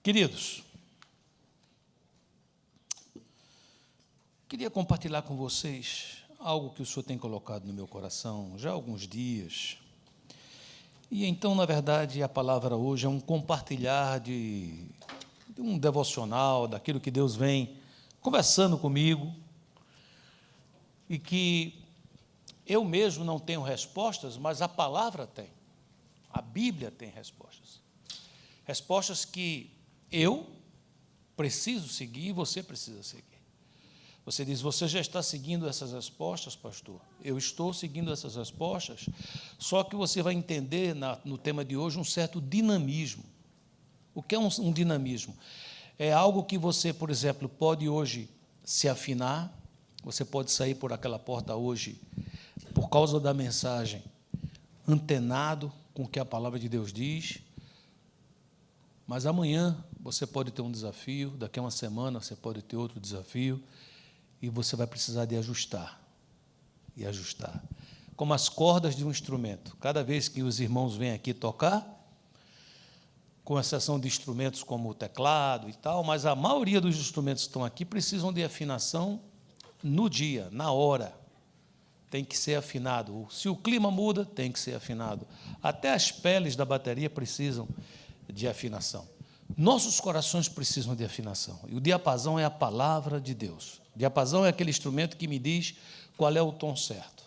Queridos, queria compartilhar com vocês algo que o Senhor tem colocado no meu coração já há alguns dias. E então, na verdade, a palavra hoje é um compartilhar de um devocional, daquilo que Deus vem conversando comigo, e que eu mesmo não tenho respostas, mas a palavra tem. A Bíblia tem respostas. Respostas que eu preciso seguir e você precisa seguir. Você diz, você já está seguindo essas respostas, pastor? Eu estou seguindo essas respostas, só que você vai entender no tema de hoje um certo dinamismo. O que é um dinamismo? É algo que você, por exemplo, pode hoje se afinar, você pode sair por aquela porta hoje, por causa da mensagem, antenado com o que a palavra de Deus diz, mas amanhã você pode ter um desafio, daqui a uma semana você pode ter outro desafio, e você vai precisar de ajustar, e ajustar. Como as cordas de um instrumento. Cada vez que os irmãos vêm aqui tocar, com exceção de instrumentos como o teclado e tal, mas a maioria dos instrumentos que estão aqui precisam de afinação no dia, na hora. Tem que ser afinado. Se o clima muda, tem que ser afinado. Até as peles da bateria precisam de afinação. Nossos corações precisam de afinação. E o diapasão é a palavra de Deus. O diapasão é aquele instrumento que me diz qual é o tom certo.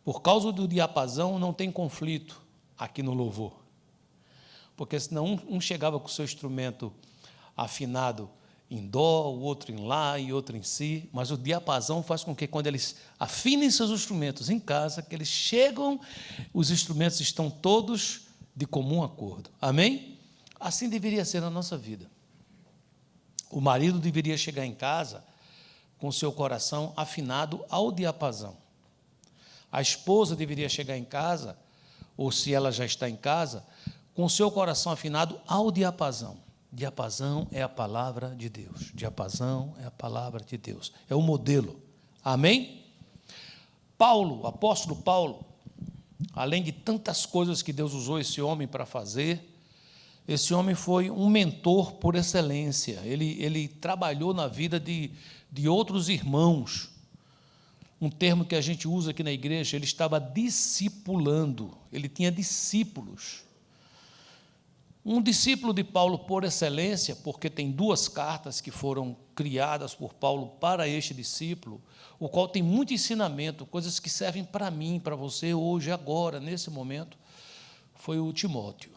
Por causa do diapasão, não tem conflito aqui no louvor. Porque senão um chegava com o seu instrumento afinado em dó, o outro em lá e outro em si, mas o diapasão faz com que, quando eles afinem seus instrumentos em casa, que eles chegam, os instrumentos estão todos de comum acordo. Amém? Assim deveria ser na nossa vida. O marido deveria chegar em casa com o seu coração afinado ao diapasão. A esposa deveria chegar em casa, ou se ela já está em casa, com o seu coração afinado ao diapasão. Diapasão é a palavra de Deus. Diapasão é a palavra de Deus. É o modelo. Amém? Paulo, o apóstolo Paulo, além de tantas coisas que Deus usou esse homem para fazer, esse homem foi um mentor por excelência. Ele trabalhou na vida de outros irmãos. Um termo que a gente usa aqui na igreja, ele estava discipulando, ele tinha discípulos. Um discípulo de Paulo por excelência, porque tem duas cartas que foram criadas por Paulo para este discípulo, o qual tem muito ensinamento, coisas que servem para mim, para você, hoje, agora, nesse momento, foi o Timóteo,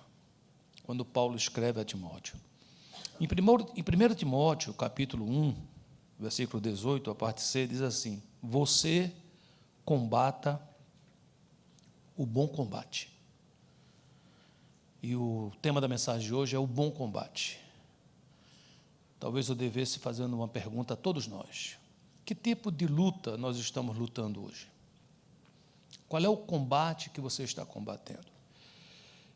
quando Paulo escreve a Timóteo. Em 1 Timóteo, capítulo 1, versículo 18, a parte C, diz assim, você combata o bom combate. E o tema da mensagem de hoje é o bom combate. Talvez eu devesse fazer uma pergunta a todos nós. Que tipo de luta nós estamos lutando hoje? Qual é o combate que você está combatendo?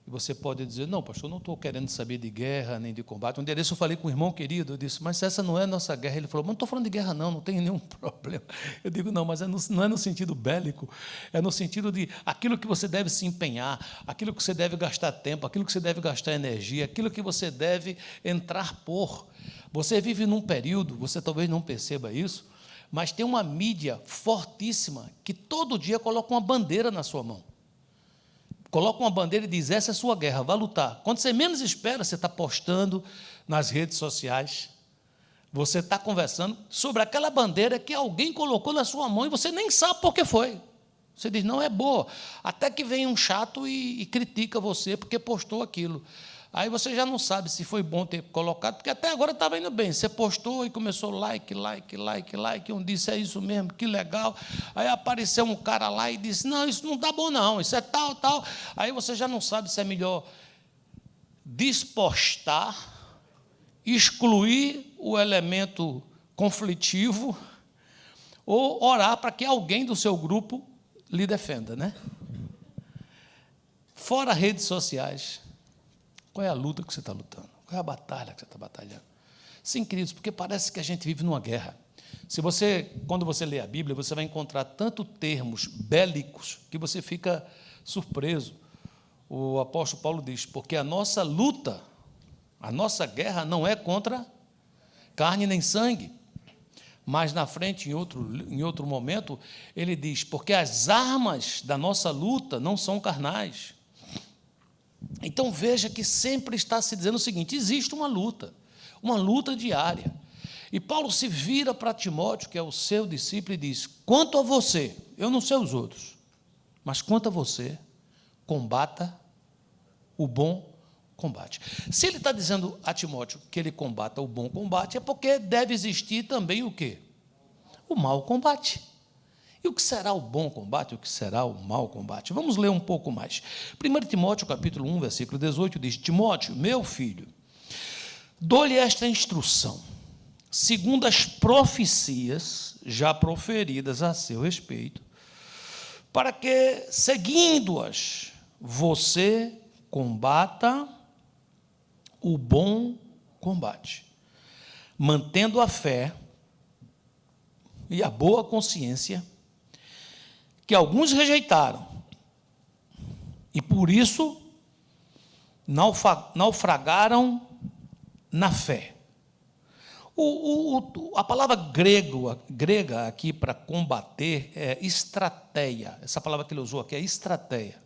E você pode dizer, não, pastor, não estou querendo saber de guerra, nem de combate. Um dia desse eu falei com um irmão querido, eu disse, mas essa não é a nossa guerra. Ele falou, mas não estou falando de guerra não tem nenhum problema. Eu digo, não, mas não é no sentido bélico, é no sentido de aquilo que você deve se empenhar, aquilo que você deve gastar tempo, aquilo que você deve gastar energia, aquilo que você deve entrar por. Você vive num período, você talvez não perceba isso, mas tem uma mídia fortíssima que todo dia coloca uma bandeira na sua mão. Coloca uma bandeira e diz, essa é a sua guerra, vá lutar. Quando você menos espera, você está postando nas redes sociais, você está conversando sobre aquela bandeira que alguém colocou na sua mão e você nem sabe por que foi. Você diz, não é boa. Até que vem um chato e critica você porque postou aquilo. Aí você já não sabe se foi bom ter colocado, porque até agora estava indo bem. Você postou e começou like, um disse, é isso mesmo, que legal. Aí apareceu um cara lá e disse, não, isso não está bom não, isso é tal. Aí você já não sabe se é melhor despostar, excluir o elemento conflitivo ou orar para que alguém do seu grupo lhe defenda, né? Fora redes sociais, qual é a luta que você está lutando? Qual é a batalha que você está batalhando? Sim, queridos, porque parece que a gente vive numa guerra. Quando você lê a Bíblia, você vai encontrar tanto termos bélicos que você fica surpreso. O apóstolo Paulo diz, porque a nossa luta A nossa guerra não é contra carne nem sangue. Mas na frente, em outro momento, ele diz, porque as armas da nossa luta não são carnais. Então veja que sempre está se dizendo o seguinte: existe uma luta diária. E Paulo se vira para Timóteo, que é o seu discípulo, e diz: quanto a você, eu não sei os outros, mas quanto a você, combata o bom combate. Se ele está dizendo a Timóteo que ele combata o bom combate, é porque deve existir também o quê? O mau combate. E o que será o bom combate? O que será o mau combate? Vamos ler um pouco mais. 1 Timóteo, capítulo 1, versículo 18, diz: Timóteo, meu filho, dou-lhe esta instrução, segundo as profecias já proferidas a seu respeito, para que, seguindo-as, você combata o bom combate, mantendo a fé e a boa consciência, que alguns rejeitaram, e por isso naufragaram na fé. A palavra grega aqui para combater é estratégia. Essa palavra que ele usou aqui é estratégia,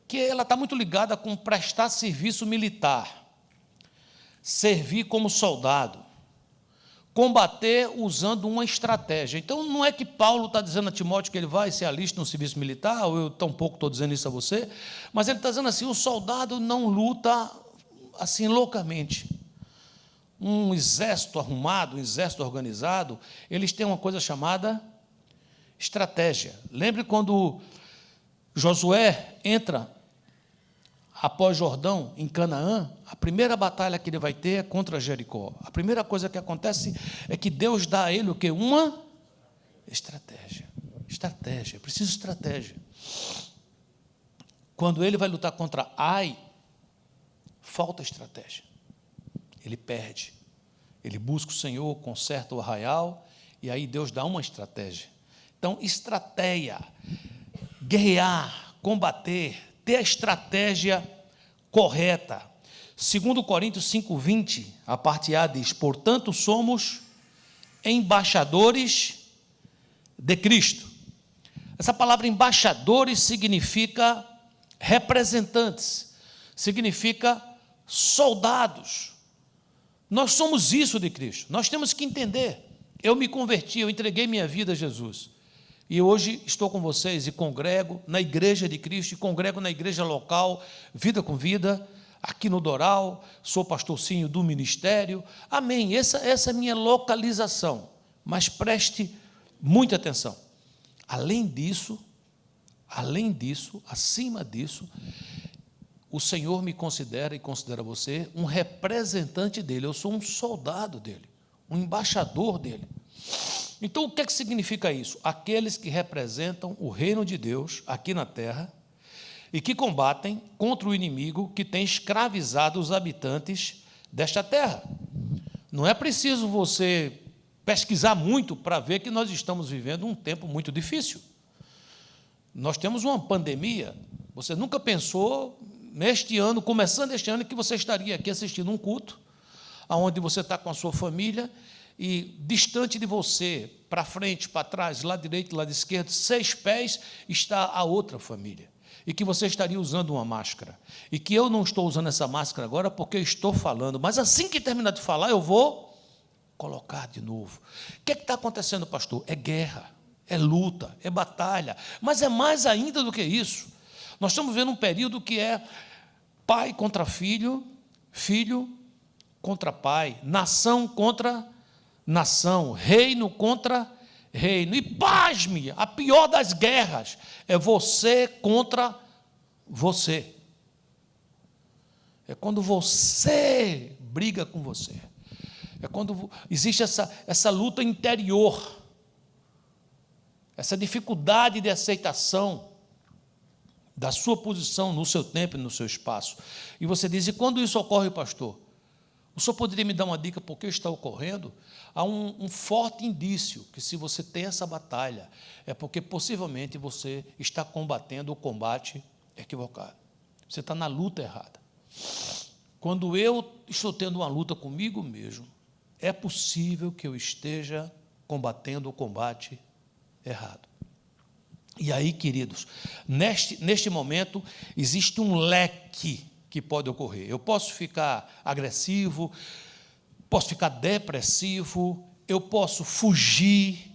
que ela está muito ligada com prestar serviço militar, servir como soldado, combater usando uma estratégia. Então, não é que Paulo está dizendo a Timóteo que ele vai se aliste no serviço militar, ou eu tampouco estou dizendo isso a você, mas ele está dizendo assim: o soldado não luta assim loucamente. Um exército arrumado, um exército organizado, eles têm uma coisa chamada estratégia. Lembre quando Josué entra após Jordão, em Canaã, a primeira batalha que ele vai ter é contra Jericó. A primeira coisa que acontece é que Deus dá a ele o quê? Uma estratégia. Estratégia, preciso de estratégia. Quando ele vai lutar contra Ai, falta estratégia. Ele perde. Ele busca o Senhor, conserta o arraial, e aí Deus dá uma estratégia. Então, estratégia, guerrear, combater, ter a estratégia correta. 2 Coríntios 5:20, a parte A diz: portanto, somos embaixadores de Cristo. Essa palavra embaixadores significa representantes, significa soldados. Nós somos isso de Cristo. Nós temos que entender. Eu me converti, eu entreguei minha vida a Jesus. E hoje estou com vocês e congrego na igreja de Cristo, e congrego na igreja local, Vida com Vida, aqui no Doral, sou pastorcinho do ministério. Amém. Essa é a minha localização. Mas preste muita atenção. Além disso, acima disso, o Senhor me considera e considera você um representante dele. Eu sou um soldado dele, um embaixador dele. Então, o que é que significa isso? Aqueles que representam o reino de Deus aqui na terra e que combatem contra o inimigo que tem escravizado os habitantes desta terra. Não é preciso você pesquisar muito para ver que nós estamos vivendo um tempo muito difícil. Nós temos uma pandemia. Você nunca pensou, neste ano, começando este ano, que você estaria aqui assistindo um culto, onde você está com a sua família, e distante de você, para frente, para trás, lado direito, lado esquerdo, 6 pés, está a outra família. E que você estaria usando uma máscara. E que eu não estou usando essa máscara agora porque eu estou falando, mas assim que terminar de falar, eu vou colocar de novo. O que está acontecendo, pastor? É guerra, é luta, é batalha, mas é mais ainda do que isso. Nós estamos vendo um período que é pai contra filho, filho contra pai, nação contra nação, reino contra reino. E pasme, a pior das guerras é você contra você. É quando você briga com você. É quando existe essa luta interior, essa dificuldade de aceitação da sua posição no seu tempo e no seu espaço. E você diz: e quando isso ocorre, pastor? O senhor poderia me dar uma dica por que está ocorrendo? Há um forte indício que, se você tem essa batalha, é porque possivelmente você está combatendo o combate equivocado. Você está na luta errada. quando eu estou tendo uma luta comigo mesmo, é possível que eu esteja combatendo o combate errado. E aí, queridos, neste momento, existe um leque que pode ocorrer. Eu posso ficar agressivo, posso ficar depressivo, eu posso fugir,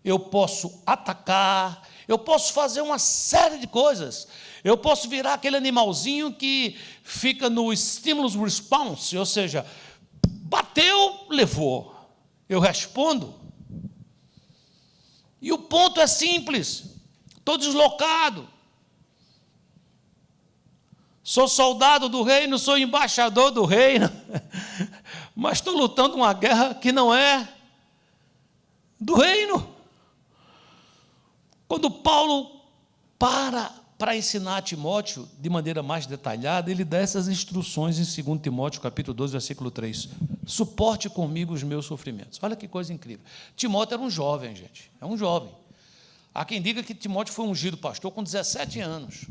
eu posso atacar, eu posso fazer uma série de coisas. Eu posso virar aquele animalzinho que fica no stimulus response, ou seja, bateu, levou. Eu respondo. E o ponto é simples. Estou deslocado. Sou soldado do reino, sou embaixador do reino, mas estou lutando uma guerra que não é do reino. Quando Paulo para ensinar a Timóteo de maneira mais detalhada, ele dá essas instruções em 2 Timóteo, capítulo 12, versículo 3. Suporte comigo os meus sofrimentos. Olha que coisa incrível. Timóteo era um jovem, gente. É um jovem. Há quem diga que Timóteo foi ungido pastor com 17 anos.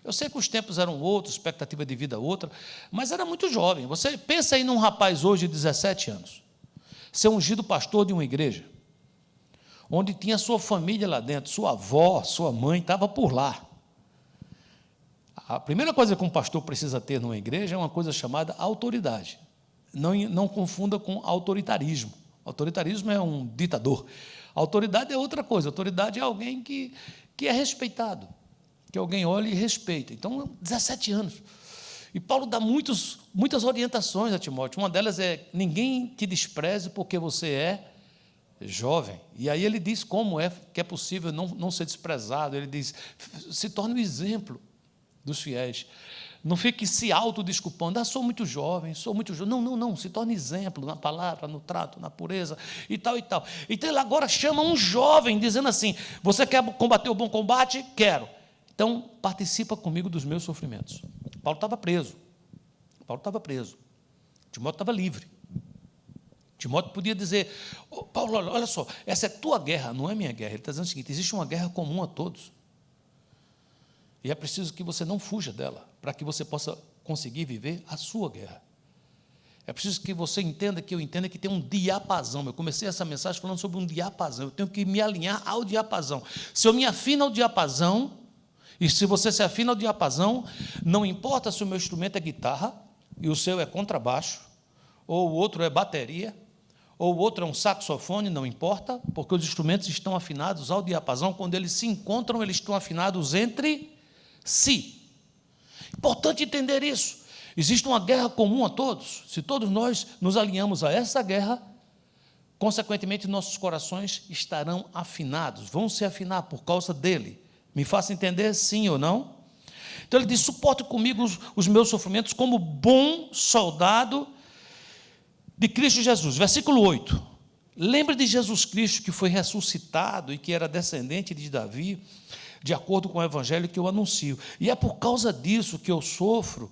Eu sei que os tempos eram outros, expectativa de vida outra, mas era muito jovem. Você pensa aí num rapaz hoje de 17 anos, ser ungido pastor de uma igreja, onde tinha sua família lá dentro, sua avó, sua mãe, estava por lá. A primeira coisa que um pastor precisa ter numa igreja é uma coisa chamada autoridade. Não confunda com autoritarismo. Autoritarismo é um ditador. Autoridade é outra coisa. Autoridade é alguém que é respeitado, que alguém olha e respeita. Então, 17 anos. E Paulo dá muitas orientações a Timóteo. Uma delas é: ninguém te despreze porque você é jovem. E aí ele diz como que é possível não ser desprezado. Ele diz: se torne um exemplo dos fiéis. Não fique se autodesculpando: sou muito jovem, sou muito jovem. Não, se torne exemplo na palavra, no trato, na pureza, e tal, e tal. Então ele agora chama um jovem, dizendo assim: você quer combater o bom combate? Quero. Então, participa comigo dos meus sofrimentos. Paulo estava preso. Timóteo estava livre. Timóteo podia dizer: Paulo, olha só, essa é tua guerra, não é minha guerra. Ele está dizendo o seguinte: existe uma guerra comum a todos. E é preciso que você não fuja dela, para que você possa conseguir viver a sua guerra. É preciso que você entenda, que eu entenda que tem um diapasão. Eu comecei essa mensagem falando sobre um diapasão. Eu tenho que me alinhar ao diapasão. Se eu me afino ao diapasão, e se você se afina ao diapasão, não importa se o meu instrumento é guitarra, e o seu é contrabaixo, ou o outro é bateria, ou o outro é um saxofone, não importa, porque os instrumentos estão afinados ao diapasão. Quando eles se encontram, eles estão afinados entre si. Importante entender isso. Existe uma guerra comum a todos. Se todos nós nos alinhamos a essa guerra, consequentemente, nossos corações estarão afinados, vão se afinar por causa dele. Me faça entender, sim ou não? Então ele diz: suporte comigo os meus sofrimentos como bom soldado de Cristo Jesus. Versículo 8. Lembre de Jesus Cristo, que foi ressuscitado e que era descendente de Davi, de acordo com o evangelho que eu anuncio. E é por causa disso que eu sofro,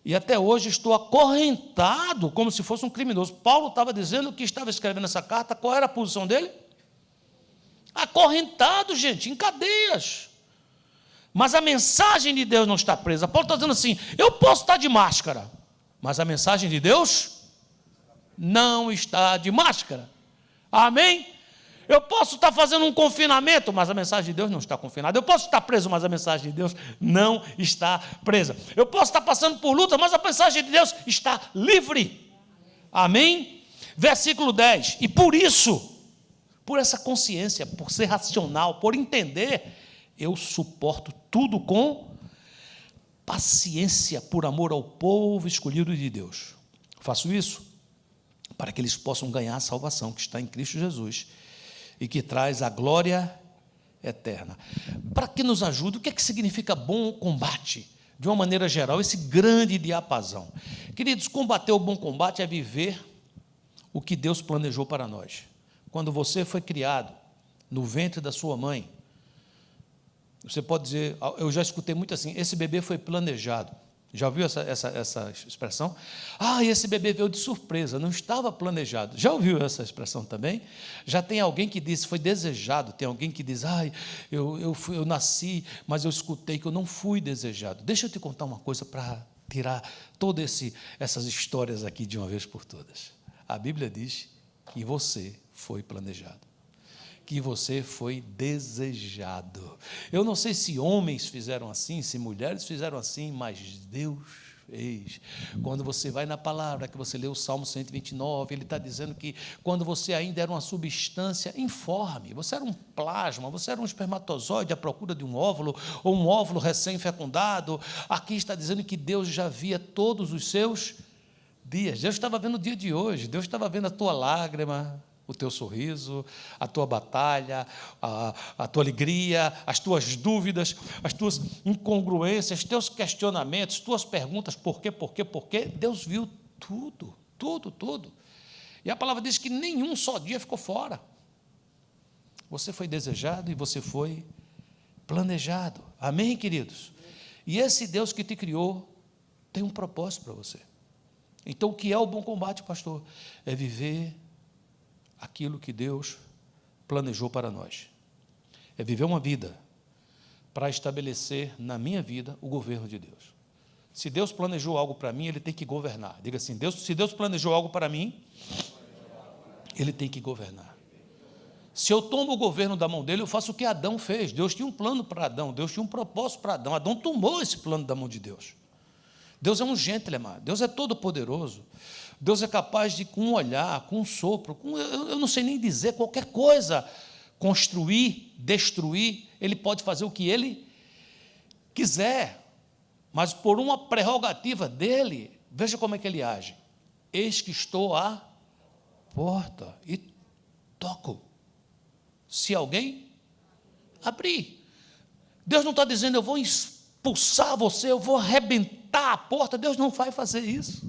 e até hoje estou acorrentado como se fosse um criminoso. Paulo estava dizendo que estava escrevendo essa carta. Qual era a posição dele? Acorrentado, gente, em cadeias. Mas a mensagem de Deus não está presa. Paulo está dizendo assim: eu posso estar de máscara, mas a mensagem de Deus não está de máscara. Amém? Eu posso estar fazendo um confinamento, mas a mensagem de Deus não está confinada. Eu posso estar preso, mas a mensagem de Deus não está presa. Eu posso estar passando por luta, mas a mensagem de Deus está livre. Amém? Versículo 10. E por isso, por essa consciência, por ser racional, por entender, eu suporto tudo com paciência, por amor ao povo escolhido de Deus. Faço isso para que eles possam ganhar a salvação que está em Cristo Jesus e que traz a glória eterna. Para que nos ajude, o que é que significa bom combate? De uma maneira geral, esse grande diapasão. Queridos, combater o bom combate é viver o que Deus planejou para nós. Quando você foi criado no ventre da sua mãe, você pode dizer, eu já escutei muito assim: esse bebê foi planejado. Já ouviu essa expressão? Esse bebê veio de surpresa, não estava planejado. Já ouviu essa expressão também? Já tem alguém que diz, foi desejado. Tem alguém que diz, eu nasci, mas eu escutei que eu não fui desejado. Deixa eu te contar uma coisa para tirar todas essas histórias aqui de uma vez por todas. A Bíblia diz que você foi planejado, que você foi desejado. Eu não sei se homens fizeram assim, se mulheres fizeram assim, mas Deus fez. Quando você vai na palavra, que você lê o Salmo 129, ele está dizendo que quando você ainda era uma substância informe, você era um plasma, você era um espermatozoide à procura de um óvulo, ou um óvulo recém-fecundado, aqui está dizendo que Deus já via todos os seus dias. Deus estava vendo o dia de hoje, Deus estava vendo a tua lágrima, o teu sorriso, a tua batalha, a tua alegria, as tuas dúvidas, as tuas incongruências, teus questionamentos, tuas perguntas, por quê? Deus viu tudo, tudo, tudo. E a palavra diz que nenhum só dia ficou fora. Você foi desejado e você foi planejado. Amém, queridos? E esse Deus que te criou tem um propósito para você. Então, o que é o bom combate, pastor? É viver aquilo que Deus planejou para nós. É viver uma vida para estabelecer na minha vida o governo de Deus. Se Deus planejou algo para mim, Ele tem que governar. Diga assim, se Deus planejou algo para mim, Ele tem que governar. Se eu tomo o governo da mão dele, eu faço o que Adão fez. Deus tinha um plano para Adão, Deus tinha um propósito para Adão. Adão tomou esse plano da mão de Deus. Deus é um gentleman, Deus é todo poderoso. Deus é capaz de, com um olhar, com um sopro, eu não sei nem dizer, qualquer coisa, construir, destruir, Ele pode fazer o que Ele quiser, mas por uma prerrogativa dEle, veja como é que Ele age. Eis que estou à porta e toco. Se alguém abrir. Deus não está dizendo, eu vou expulsar você, eu vou arrebentar a porta. Deus não vai fazer isso.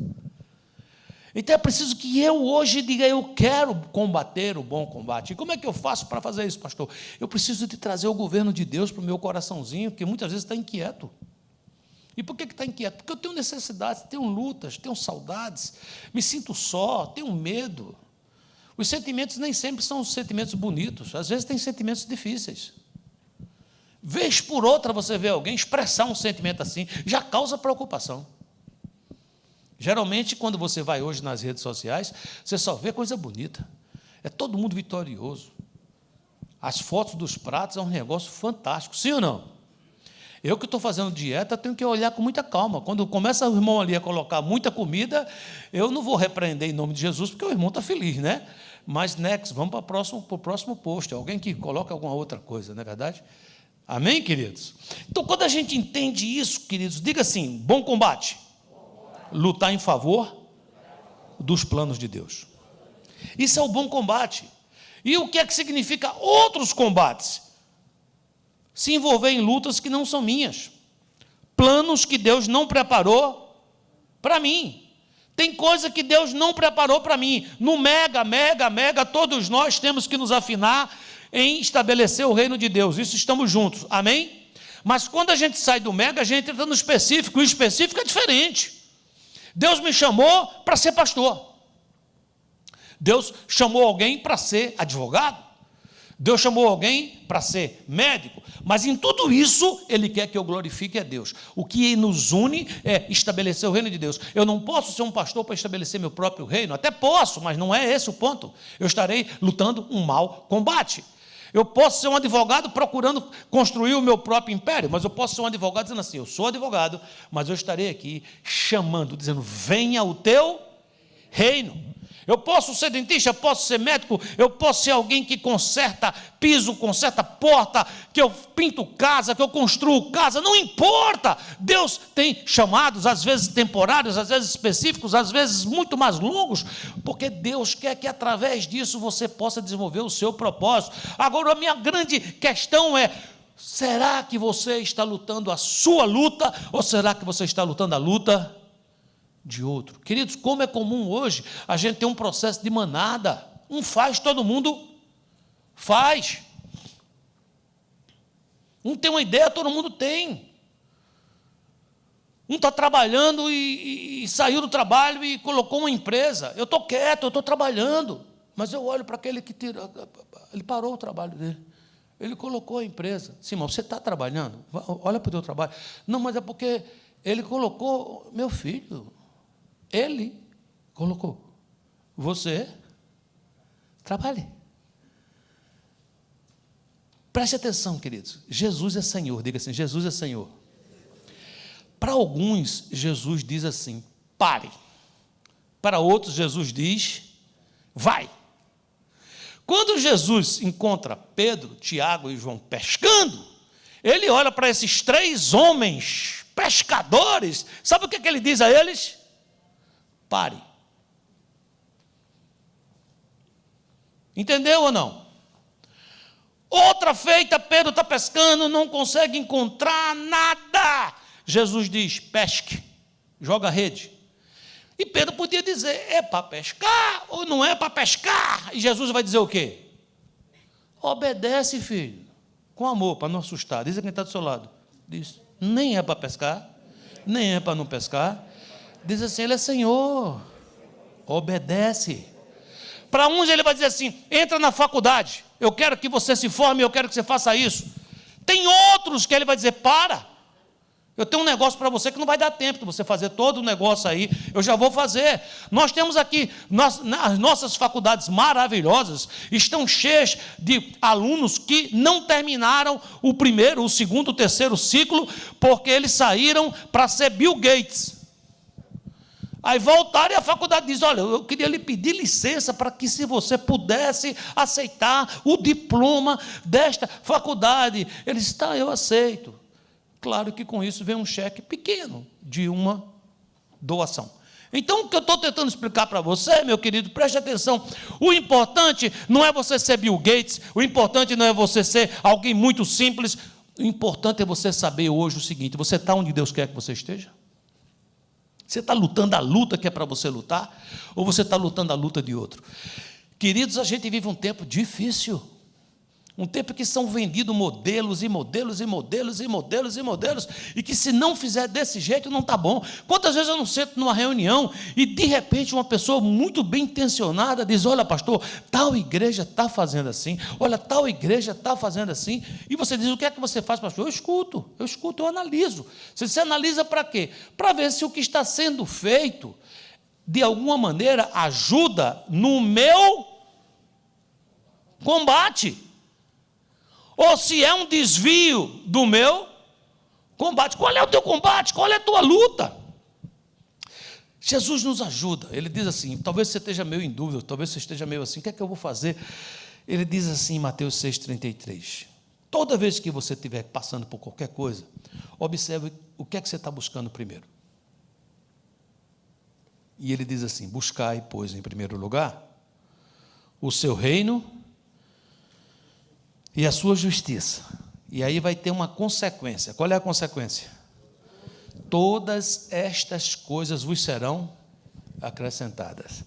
Então é preciso que eu hoje diga, eu quero combater o bom combate. E como é que eu faço para fazer isso, pastor? Eu preciso de trazer o governo de Deus para o meu coraçãozinho, que muitas vezes está inquieto. E por que está inquieto? Porque eu tenho necessidades, tenho lutas, tenho saudades, me sinto só, tenho medo. Os sentimentos nem sempre são sentimentos bonitos, às vezes tem sentimentos difíceis. Vez por outra você vê alguém expressar um sentimento assim, já causa preocupação. Geralmente, quando você vai hoje nas redes sociais, você só vê coisa bonita. É todo mundo vitorioso. As fotos dos pratos é um negócio fantástico, sim ou não? Eu que estou fazendo dieta, tenho que olhar com muita calma. Quando começa o irmão ali a colocar muita comida, eu não vou repreender em nome de Jesus, porque o irmão está feliz, né? Mas, next, vamos para o próximo post. Alguém que coloca alguma outra coisa, não é verdade? Amém, queridos? Então, quando a gente entende isso, queridos, diga assim, bom combate. Lutar em favor dos planos de Deus. Isso é o bom combate. E o que é que significa outros combates? Se envolver em lutas que não são minhas. Planos que Deus não preparou para mim. Tem coisa que Deus não preparou para mim. No mega, todos nós temos que nos afinar em estabelecer o reino de Deus. Isso estamos juntos. Amém? Mas quando a gente sai do mega, a gente entra no específico. O específico é diferente. Deus me chamou para ser pastor. Deus chamou alguém para ser advogado. Deus chamou alguém para ser médico. Mas em tudo isso, Ele quer que eu glorifique a Deus. O que nos une é estabelecer o reino de Deus. Eu não posso ser um pastor para estabelecer meu próprio reino. Até posso, mas não é esse o ponto. Eu estarei lutando um mau combate. Eu posso ser um advogado procurando construir o meu próprio império, mas eu posso ser um advogado dizendo assim, eu sou advogado, mas eu estarei aqui chamando, dizendo, venha o teu reino. Eu posso ser dentista, eu posso ser médico, eu posso ser alguém que conserta piso, conserta porta, que eu pinto casa, que eu construo casa, não importa. Deus tem chamados, às vezes temporários, às vezes específicos, às vezes muito mais longos, porque Deus quer que através disso você possa desenvolver o seu propósito. Agora, a minha grande questão é, será que você está lutando a sua luta, ou será que você está lutando a luta de outro? Queridos, como é comum hoje a gente ter um processo de manada, um faz, todo mundo faz, um tem uma ideia, todo mundo tem, um está trabalhando e saiu do trabalho e colocou uma empresa, eu estou quieto, eu estou trabalhando, mas eu olho para aquele que ele parou o trabalho dele, ele colocou a empresa. Sim, mas você está trabalhando? Olha para o teu trabalho. Não, mas é porque Ele colocou, meu filho, ele colocou, você trabalhe. Preste atenção, queridos, Jesus é Senhor, diga assim, Jesus é Senhor. Para alguns, Jesus diz assim, pare. Para outros, Jesus diz, vai. Quando Jesus encontra Pedro, Tiago e João pescando, ele olha para esses 3 homens pescadores, sabe o que ele diz a eles? Pare. Entendeu ou não? Outra feita, Pedro está pescando, não consegue encontrar nada. Jesus diz, pesque, joga a rede. E Pedro podia dizer, é para pescar ou não é para pescar? E Jesus vai dizer o quê? Obedece, filho, com amor, para não assustar. Diz a quem está do seu lado. Diz, nem é para pescar, nem é para não pescar. Diz assim, ele é Senhor, obedece. Para uns ele vai dizer assim, entra na faculdade, eu quero que você se forme, eu quero que você faça isso. Tem outros que ele vai dizer, para, eu tenho um negócio para você que não vai dar tempo de você fazer todo o negócio aí, eu já vou fazer. Nós temos aqui, as nossas faculdades maravilhosas estão cheias de alunos que não terminaram o primeiro, o segundo, o terceiro ciclo, porque eles saíram para ser Bill Gates. Aí voltaram e a faculdade diz, olha, eu queria lhe pedir licença para que se você pudesse aceitar o diploma desta faculdade. Ele disse, tá, eu aceito. Claro que com isso vem um cheque pequeno de uma doação. Então, o que eu estou tentando explicar para você, meu querido, preste atenção, o importante não é você ser Bill Gates, o importante não é você ser alguém muito simples, o importante é você saber hoje o seguinte, você está onde Deus quer que você esteja? Você está lutando a luta que é para você lutar? Ou você está lutando a luta de outro? Queridos, a gente vive um tempo difícil. Um tempo que são vendidos modelos e modelos e modelos e modelos e modelos, e que se não fizer desse jeito não está bom. Quantas vezes eu não sento numa reunião e de repente uma pessoa muito bem intencionada diz, olha pastor, tal igreja está fazendo assim, olha, tal igreja está fazendo assim, e você diz, o que é que você faz, pastor? Eu escuto, eu analiso. Você analisa para quê? Para ver se o que está sendo feito, de alguma maneira, ajuda no meu combate. Ou se é um desvio do meu combate. Qual é o teu combate? Qual é a tua luta? Jesus nos ajuda. Ele diz assim, talvez você esteja meio em dúvida, talvez você esteja meio assim, o que é que eu vou fazer? Ele diz assim em Mateus 6,33, toda vez que você estiver passando por qualquer coisa, observe o que é que você está buscando primeiro. E ele diz assim, buscai, pois, em primeiro lugar, o seu reino e a sua justiça. E aí vai ter uma consequência. Qual é a consequência? Todas estas coisas vos serão acrescentadas.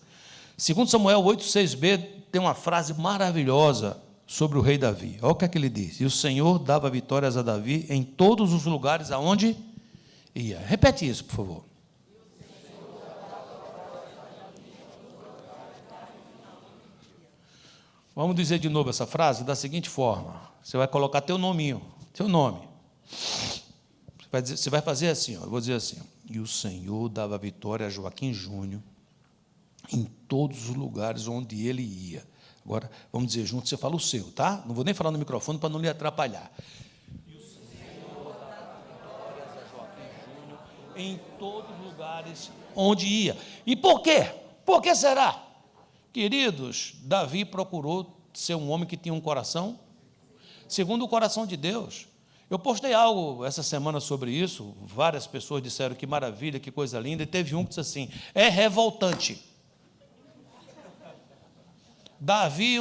Segundo Samuel 8,6b, tem uma frase maravilhosa sobre o rei Davi. Olha o que é que ele diz. E o Senhor dava vitórias a Davi em todos os lugares aonde ia. Repete isso, por favor. Vamos dizer de novo essa frase da seguinte forma. Você vai colocar teu nominho, teu nome. Você vai fazer assim, ó, eu vou dizer assim. E o Senhor dava vitória a Joaquim Júnior em todos os lugares onde ele ia. Agora, vamos dizer junto, você fala o seu, tá? Não vou nem falar no microfone para não lhe atrapalhar. E o Senhor dava vitórias a Joaquim Júnior em todos os lugares onde ia. E por quê? Por que será? Queridos, Davi procurou ser um homem que tinha um coração segundo o coração de Deus. Eu postei algo essa semana sobre isso, várias pessoas disseram que maravilha, que coisa linda, e teve um que disse assim, é revoltante. Davi,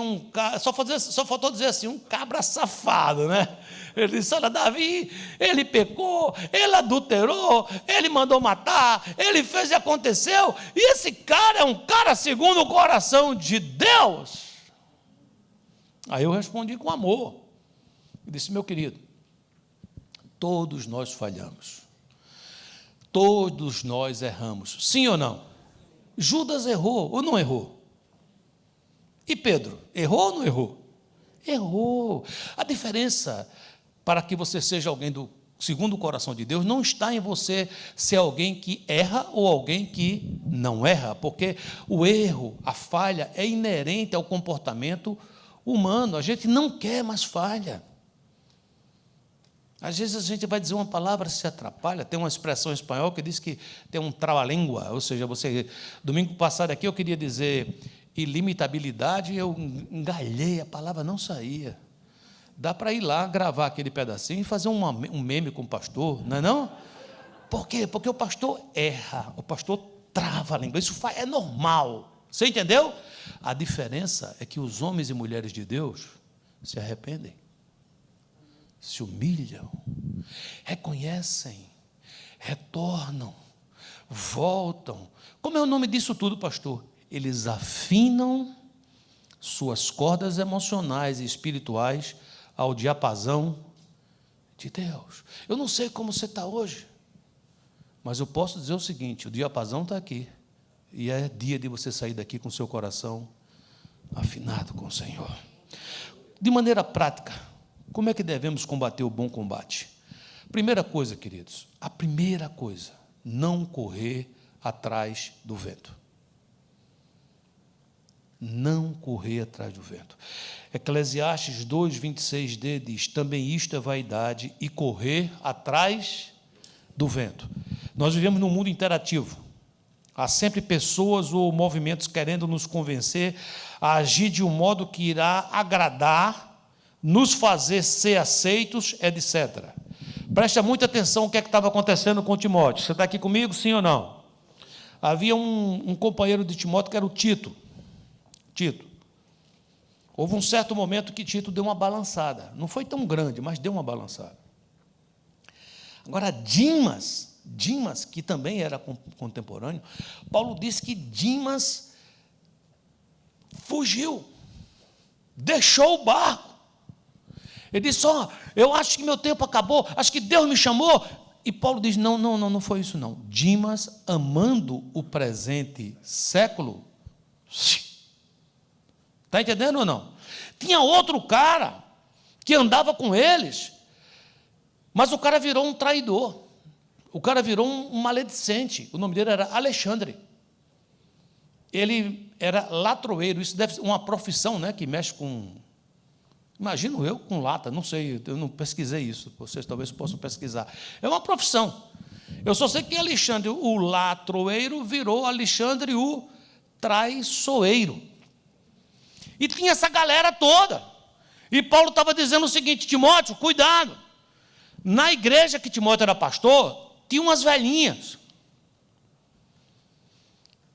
só faltou dizer assim, um cabra safado, né? Ele disse, olha, Davi, ele pecou, ele adulterou, ele mandou matar, ele fez e aconteceu, e esse cara é um cara segundo o coração de Deus. Aí eu respondi com amor, eu disse, meu querido, todos nós falhamos, todos nós erramos, sim ou não? Judas errou ou não errou? E Pedro, errou ou não errou? Errou. A diferença para que você seja alguém do segundo o coração de Deus, não está em você ser alguém que erra ou alguém que não erra, porque o erro, a falha, é inerente ao comportamento humano. A gente não quer mais falha. Às vezes a gente vai dizer uma palavra, se atrapalha. Tem uma expressão em espanhol que diz que tem um trava-língua, ou seja, domingo passado aqui eu queria dizer ilimitabilidade, eu engalhei, a palavra não saía. Dá para ir lá, gravar aquele pedacinho e fazer um meme com o pastor, não é não? Por quê? Porque o pastor erra, o pastor trava a língua, isso é normal, você entendeu? A diferença é que os homens e mulheres de Deus se arrependem, se humilham, reconhecem, retornam, voltam. Como é o nome disso tudo, pastor? Eles afinam suas cordas emocionais e espirituais ao diapasão de Deus. Eu não sei como você está hoje, mas eu posso dizer o seguinte: o diapasão está aqui, e é dia de você sair daqui com o seu coração afinado com o Senhor. De maneira prática, como é que devemos combater o bom combate? Primeira coisa, queridos, a primeira coisa, não correr atrás do vento. Não correr atrás do vento. Eclesiastes 2:26d diz: também isto é vaidade e correr atrás do vento. Nós vivemos num mundo interativo. Há sempre pessoas ou movimentos querendo nos convencer a agir de um modo que irá agradar, nos fazer ser aceitos, etc. Presta muita atenção o que é que estava acontecendo com Timóteo. Você está aqui comigo, sim ou não? Havia um companheiro de Timóteo que era o Tito. Houve um certo momento que Tito deu uma balançada. Não foi tão grande, mas deu uma balançada. Agora, Dimas, que também era contemporâneo, Paulo disse que Dimas fugiu, deixou o barco. Ele disse: eu acho que meu tempo acabou, acho que Deus me chamou. E Paulo diz: não foi isso não. Dimas, amando o presente século, está entendendo ou não? Tinha outro cara que andava com eles, mas o cara virou um traidor, o cara virou um maledicente. O nome dele era Alexandre. Ele era latroeiro. Isso deve ser uma profissão, né, que mexe com, imagino eu, com lata, não sei, eu não pesquisei isso, vocês talvez possam pesquisar. É uma profissão. Eu só sei que Alexandre, o latroeiro, virou Alexandre o traiçoeiro. E tinha essa galera toda. E Paulo estava dizendo o seguinte: Timóteo, cuidado. Na igreja que Timóteo era pastor, tinha umas velhinhas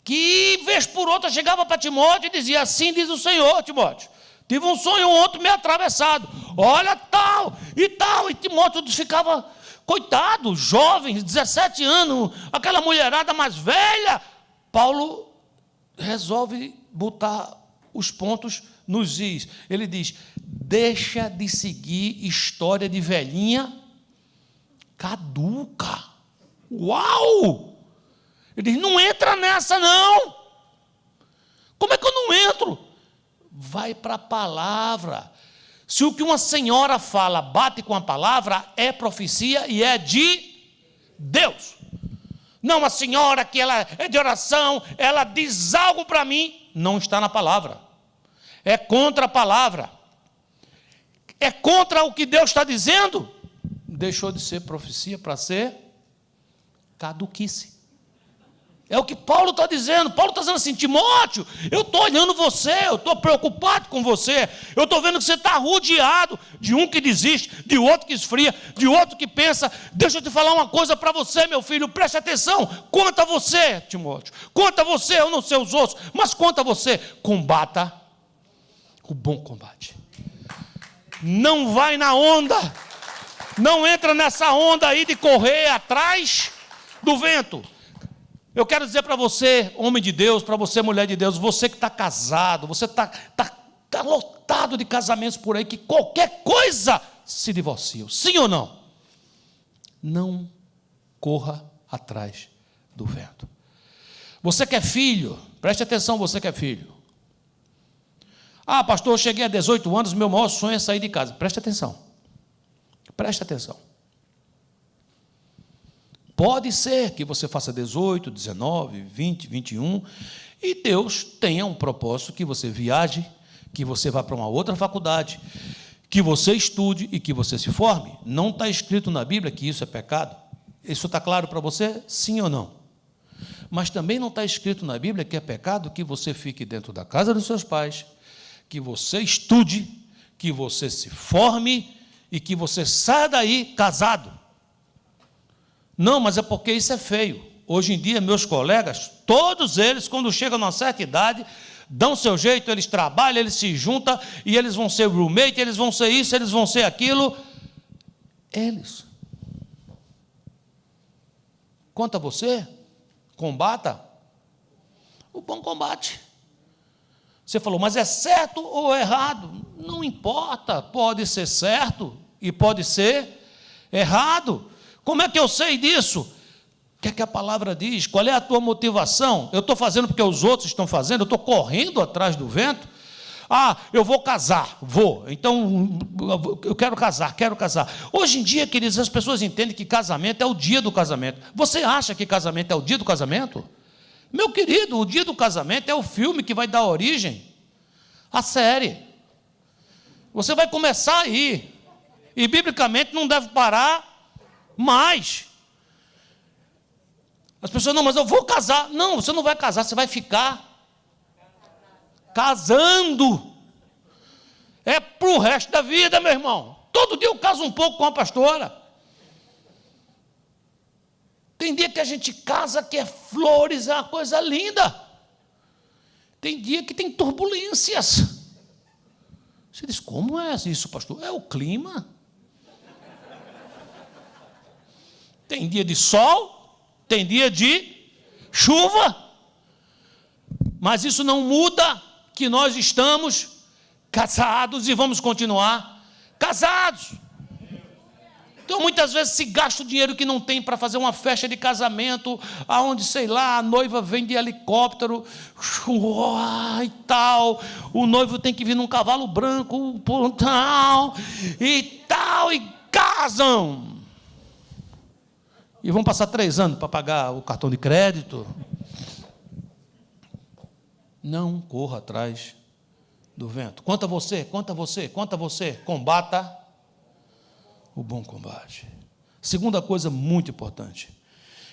que, vez por outra, chegava para Timóteo e dizia: assim diz o Senhor, Timóteo, tive um sonho ontem meio atravessado, olha tal, e Timóteo ficava, coitado, jovem, 17 anos, aquela mulherada mais velha. Paulo resolve botar os pontos nos is. Ele diz: deixa de seguir história de velhinha caduca. Uau! Ele diz: não entra nessa não. Como é que eu não entro? Vai para a palavra. Se o que uma senhora fala bate com a palavra, é profecia e é de Deus. Não a senhora que ela é de oração, ela diz algo para mim, não está na palavra. É contra a palavra. É contra o que Deus está dizendo. Deixou de ser profecia para ser caduquice. É o que Paulo está dizendo. Paulo está dizendo assim: Timóteo, eu estou olhando você, eu estou preocupado com você, eu estou vendo que você está rodeado de um que desiste, de outro que esfria, de outro que pensa. Deixa eu te falar uma coisa para você, meu filho, preste atenção. Quanto a você, Timóteo, quanto a você, eu não sei os outros, mas quanto a você, combata o bom combate. Não vai na onda, não entra nessa onda aí de correr atrás do vento. Eu quero dizer para você, homem de Deus, para você, mulher de Deus, você que está casado, você está lotado de casamentos por aí, que qualquer coisa se divorciam, sim ou não? Não corra atrás do vento. Você que é filho, preste atenção, você que é filho. Ah, pastor, eu cheguei a 18 anos, meu maior sonho é sair de casa. Preste atenção. Preste atenção. Pode ser que você faça 18, 19, 20, 21, e Deus tenha um propósito que você viaje, que você vá para uma outra faculdade, que você estude e que você se forme. Não está escrito na Bíblia que isso é pecado. Isso está claro para você? Sim ou não? Mas também não está escrito na Bíblia que é pecado que você fique dentro da casa dos seus pais, que você estude, que você se forme e que você saia daí casado. Não, mas é porque isso é feio. Hoje em dia, meus colegas, todos eles, quando chegam a uma certa idade, dão seu jeito, eles trabalham, eles se juntam, e eles vão ser roommate, eles vão ser isso, eles vão ser aquilo. Eles. Quanto a você, combata o bom combate. Você falou, mas é certo ou errado? Não importa, pode ser certo e pode ser errado. Como é que eu sei disso? O que é que a palavra diz? Qual é a tua motivação? Eu estou fazendo porque os outros estão fazendo? Eu estou correndo atrás do vento? Ah, eu vou casar, vou. Então, eu quero casar, quero casar. Hoje em dia, queridos, as pessoas entendem que casamento é o dia do casamento. Você acha que casamento é o dia do casamento? Meu querido, o dia do casamento é o filme que vai dar origem à série. Você vai começar aí. E, biblicamente, não deve parar mais. As pessoas, não, mas eu vou casar. Não, você não vai casar, você vai ficar casando. É para o resto da vida, meu irmão. Todo dia eu caso um pouco com a pastora. Tem dia que a gente casa que é flores, é uma coisa linda. Tem dia que tem turbulências. Você diz, como é isso, pastor? É o clima. Tem dia de sol, tem dia de chuva. Mas isso não muda que nós estamos casados e vamos continuar casados. Então, muitas vezes se gasta o dinheiro que não tem para fazer uma festa de casamento, aonde, sei lá, a noiva vem de helicóptero, e tal, o noivo tem que vir num cavalo branco, e casam. E vão passar 3 anos para pagar o cartão de crédito. Não corra atrás do vento. Quanto a você, combata o bom combate. Segunda coisa muito importante,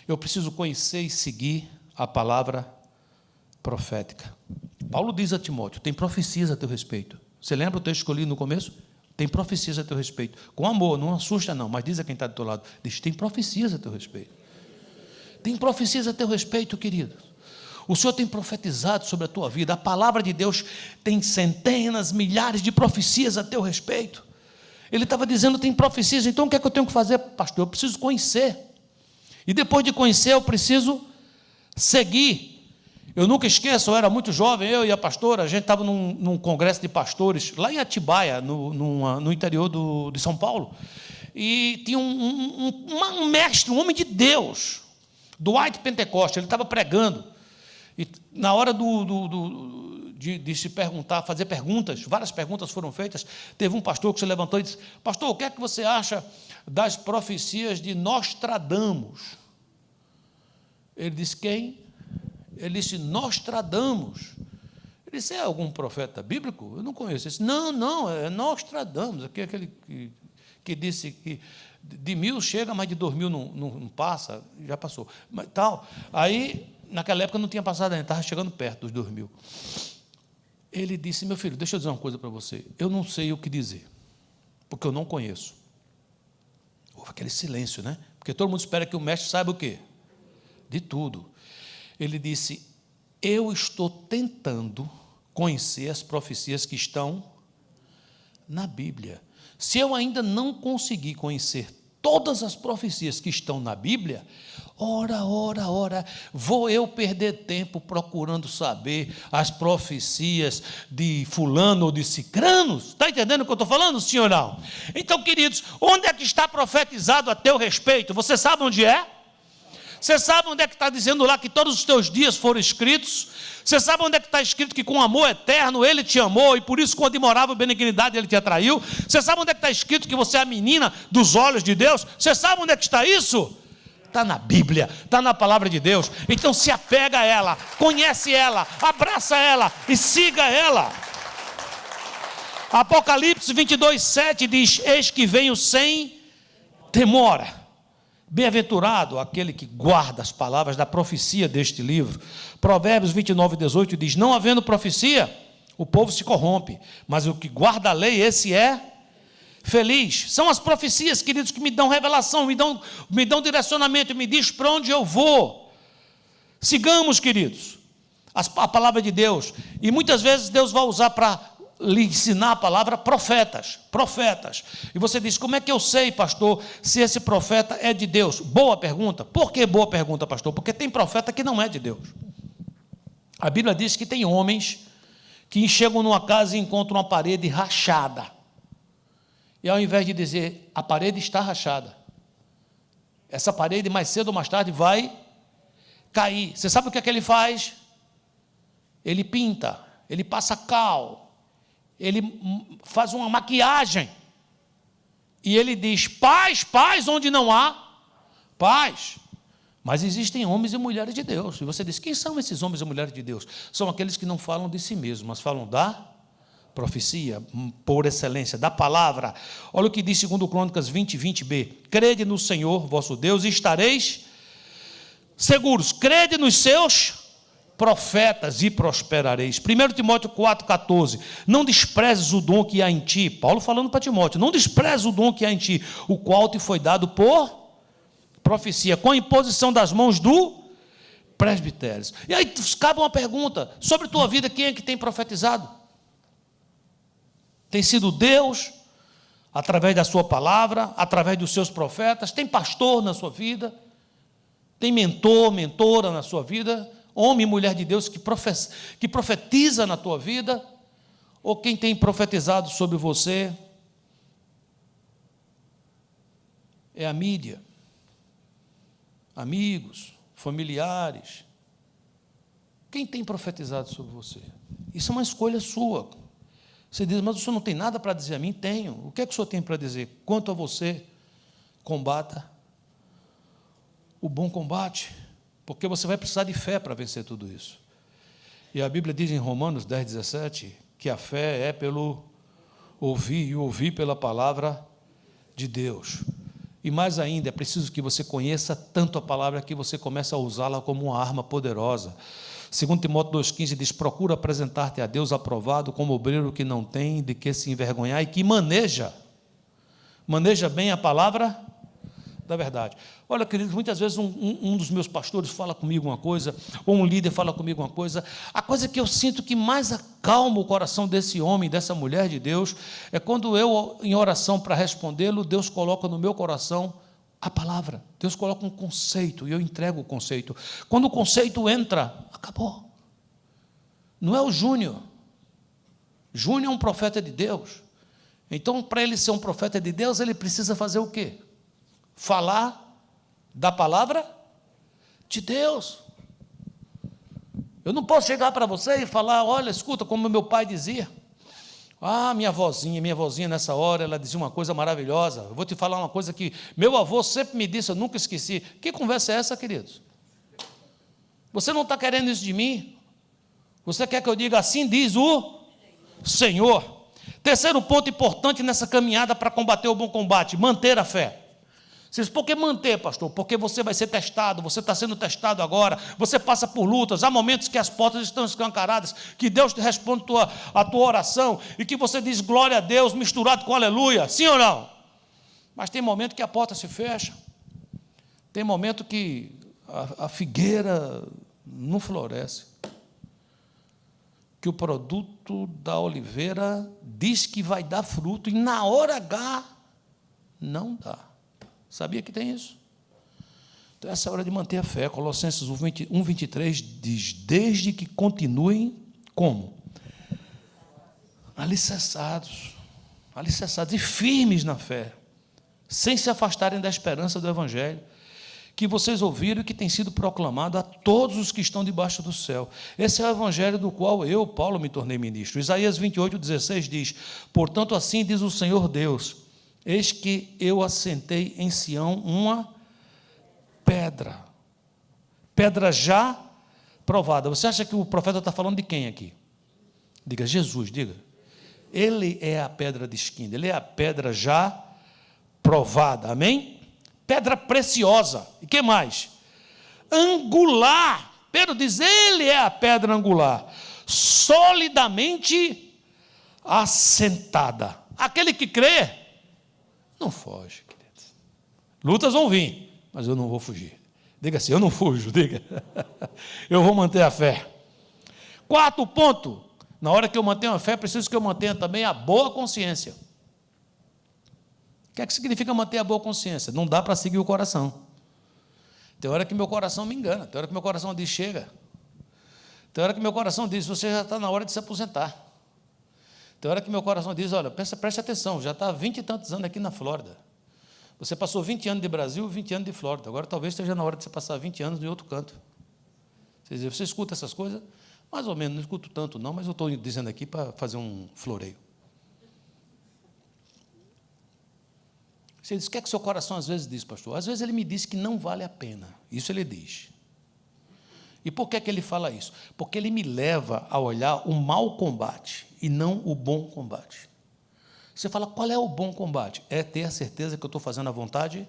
eu preciso conhecer e seguir a palavra profética. Paulo diz a Timóteo, tem profecias a teu respeito. Você lembra o texto que eu li no começo? Tem profecias a teu respeito. Com amor, não assusta não, mas diz a quem está do teu lado, diz, tem profecias a teu respeito. Tem profecias a teu respeito, querido. O Senhor tem profetizado sobre a tua vida. A palavra de Deus tem centenas, milhares de profecias a teu respeito. Ele estava dizendo, tem profecias, então o que é que eu tenho que fazer, pastor? Eu preciso conhecer. E depois de conhecer, eu preciso seguir. Eu nunca esqueço, eu era muito jovem, eu e a pastora, a gente estava num congresso de pastores, lá em Atibaia, no interior de São Paulo. E tinha um mestre, um homem de Deus, Dwight Pentecoste, ele estava pregando. E na hora de se perguntar, fazer perguntas, várias perguntas foram feitas, teve um pastor que se levantou e disse, pastor, o que é que você acha das profecias de Nostradamus? Ele disse, quem? Ele disse, Nostradamus. Ele disse, é algum profeta bíblico? Eu não conheço. Ele disse, não, é Nostradamus, aquele que disse que de 1000 chega, mas de 2000 não passa, já passou. Mas, tal. Aí, naquela época não tinha passado ainda, estava chegando perto dos 2000. Ele disse, meu filho, deixa eu dizer uma coisa para você, eu não sei o que dizer, porque eu não conheço. Houve aquele silêncio, né? Porque todo mundo espera que o mestre saiba o quê? De tudo. Ele disse, eu estou tentando conhecer as profecias que estão na Bíblia. Se eu ainda não conseguir conhecer todas as profecias que estão na Bíblia, ora, vou eu perder tempo procurando saber as profecias de fulano ou de cicrano? Está entendendo o que eu estou falando, sim ou não? Então, queridos, onde é que está profetizado a teu respeito? Você sabe onde é? Você sabe onde é que está dizendo lá que todos os teus dias foram escritos? Você sabe onde é que está escrito que com amor eterno Ele te amou e por isso com admirável benignidade Ele te atraiu? Você sabe onde é que está escrito que você é a menina dos olhos de Deus? Você sabe onde é que está isso? Está na Bíblia, está na palavra de Deus. Então se apega a ela, conhece ela, abraça ela e siga ela. Apocalipse 22:7 diz: eis que venho sem demora. Bem-aventurado aquele que guarda as palavras da profecia deste livro. Provérbios 29:18 diz: não havendo profecia, o povo se corrompe, mas o que guarda a lei, esse é feliz. São as profecias, queridos, que me dão revelação, me dão direcionamento, me diz para onde eu vou. Sigamos, queridos, a palavra de Deus. E muitas vezes Deus vai usar para lhe ensinar a palavra profetas. E você diz: como é que eu sei, pastor, se esse profeta é de Deus? Boa pergunta. Por que boa pergunta, pastor? Porque tem profeta que não é de Deus. A Bíblia diz que tem homens que chegam numa casa e encontram uma parede rachada. E ao invés de dizer: a parede está rachada, essa parede mais cedo ou mais tarde vai cair. Você sabe o que é que ele faz? Ele pinta, ele passa cal, ele faz uma maquiagem, e ele diz: paz, paz onde não há paz. Mas existem homens e mulheres de Deus. E você diz: quem são esses homens e mulheres de Deus? São aqueles que não falam de si mesmos, mas falam da profecia, por excelência, da palavra. Olha o que diz 2 Crônicas 20:20b: crede no Senhor vosso Deus e estareis seguros. Crede nos seus profetas e prosperareis. 1 Timóteo 4,14: não desprezes o dom que há em ti. Paulo falando para Timóteo: não desprezes o dom que há em ti, o qual te foi dado por profecia, com a imposição das mãos do presbitério. E aí cabe uma pergunta: sobre tua vida, quem é que tem profetizado? Tem sido Deus, através da sua palavra, através dos seus profetas? Tem pastor na sua vida? Tem mentor, mentora na sua vida? Homem e mulher de Deus que profetiza na tua vida? Ou quem tem profetizado sobre você é a mídia, amigos, familiares? Quem tem profetizado sobre você? Isso é uma escolha sua. Você diz: mas o senhor não tem nada para dizer a mim? Tenho. O que é que o senhor tem para dizer? Quanto a você, combata o bom combate, porque você vai precisar de fé para vencer tudo isso. E a Bíblia diz em Romanos 10:17 que a fé é pelo ouvir, e ouvir pela palavra de Deus. E mais ainda, é preciso que você conheça tanto a palavra que você comece a usá-la como uma arma poderosa. 2 Timóteo 2,15 diz: procura apresentar-te a Deus aprovado, como obreiro que não tem de que se envergonhar e que maneja bem a palavra da verdade. Olha, queridos, muitas vezes um dos meus pastores fala comigo uma coisa, ou um líder fala comigo uma coisa. A coisa que eu sinto que mais acalma o coração desse homem, dessa mulher de Deus, é quando eu, em oração para respondê-lo, Deus coloca no meu coração a palavra. Deus coloca um conceito e eu entrego o conceito. Quando o conceito entra, acabou. Não é o Júnior. Júnior é um profeta de Deus. Então, para ele ser um profeta de Deus, ele precisa fazer o quê? Falar da palavra de Deus. Eu não posso chegar para você e falar: olha, escuta, como meu pai dizia. Minha vozinha nessa hora, ela dizia uma coisa maravilhosa. Eu vou te falar uma coisa que meu avô sempre me disse, eu nunca esqueci. Que conversa é essa, queridos? Você não está querendo isso de mim? Você quer que eu diga: assim diz o Senhor? Terceiro ponto importante nessa caminhada para combater o bom combate: manter a fé. Você diz: por que manter, pastor? Porque você vai ser testado, você está sendo testado agora, você passa por lutas, há momentos que as portas estão escancaradas, que Deus te responde a tua oração, e que você diz glória a Deus, misturado com aleluia, sim ou não? Mas tem momento que a porta se fecha, tem momento que a figueira não floresce, que o produto da oliveira diz que vai dar fruto, e na hora H não dá. Sabia que tem isso? Então, essa é a hora de manter a fé. Colossenses 1:23 diz: desde que continuem como? Alicerçados e firmes na fé, sem se afastarem da esperança do Evangelho, que vocês ouviram e que tem sido proclamado a todos os que estão debaixo do céu. Esse é o Evangelho do qual eu, Paulo, me tornei ministro. Isaías 28:16 diz: portanto, assim diz o Senhor Deus: eis que eu assentei em Sião uma pedra. Pedra já provada. Você acha que o profeta está falando de quem aqui? Diga, Jesus, diga. Ele é a pedra de esquina, ele é a pedra já provada, amém? Pedra preciosa. E que mais? Angular. Pedro diz, ele é a pedra angular, solidamente assentada. Aquele que crê, não foge, queridos. Lutas vão vir, mas eu não vou fugir. Diga assim, eu não fujo, diga. Eu vou manter a fé. Quarto ponto, na hora que eu mantenho a fé, preciso que eu mantenha também a boa consciência. O que é que significa manter a boa consciência? Não dá para seguir o coração. Tem hora que meu coração me engana, tem hora que meu coração diz, chega. Tem hora que meu coração diz, você já está na hora de se aposentar. Tem hora que meu coração diz, olha, preste atenção, já está há 20 e tantos anos aqui na Flórida. Você passou 20 anos de Brasil, 20 anos de Flórida. Agora talvez esteja na hora de você passar 20 anos em outro canto. Você escuta essas coisas? Mais ou menos, não escuto tanto não, mas eu estou dizendo aqui para fazer um floreio. Você diz, o que é que seu coração às vezes diz, pastor? Às vezes ele me diz que não vale a pena. Isso ele diz. E por que ele fala isso? Porque ele me leva a olhar o mau combate e não o bom combate. Você fala, qual é o bom combate? É ter a certeza que eu estou fazendo a vontade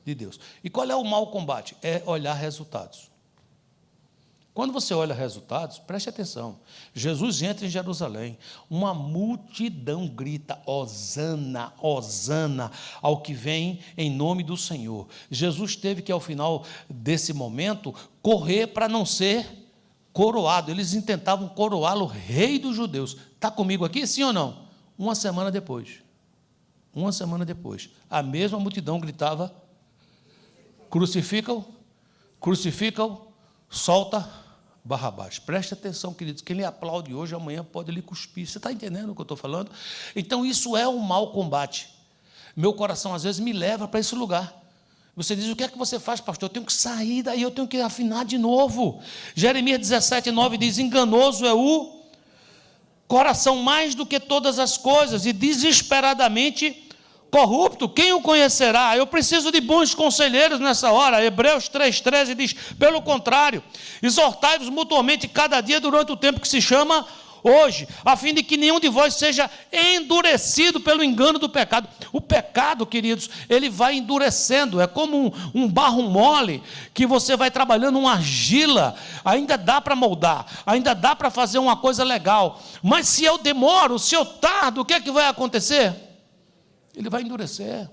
de Deus. E qual é o mau combate? É olhar resultados. Quando você olha resultados, preste atenção. Jesus entra em Jerusalém, uma multidão grita, Hosana, Hosana, ao que vem em nome do Senhor. Jesus teve que, ao final desse momento, correr para não ser coroado. Eles intentavam coroá-lo rei dos judeus. Está comigo aqui, sim ou não? Uma semana depois, a mesma multidão gritava, crucificam, solta Barrabás. Preste atenção, queridos, quem lhe aplaude hoje, amanhã pode lhe cuspir. Você está entendendo o que eu estou falando? Então, isso é um mau combate. Meu coração, às vezes, me leva para esse lugar. Você diz, o que é que você faz, pastor? Eu tenho que sair daí, eu tenho que afinar de novo. Jeremias 17:9 diz, enganoso é o coração mais do que todas as coisas, e desesperadamente corrupto, quem o conhecerá? Eu preciso de bons conselheiros nessa hora. Hebreus 3,13 diz, pelo contrário, exortai-vos mutuamente cada dia durante o tempo que se chama hoje, a fim de que nenhum de vós seja endurecido pelo engano do pecado. O pecado, queridos, ele vai endurecendo, é como um barro mole, que você vai trabalhando uma argila, ainda dá para moldar, ainda dá para fazer uma coisa legal, mas se eu demoro, se eu tardo, o que é que vai acontecer? Ele vai endurecer.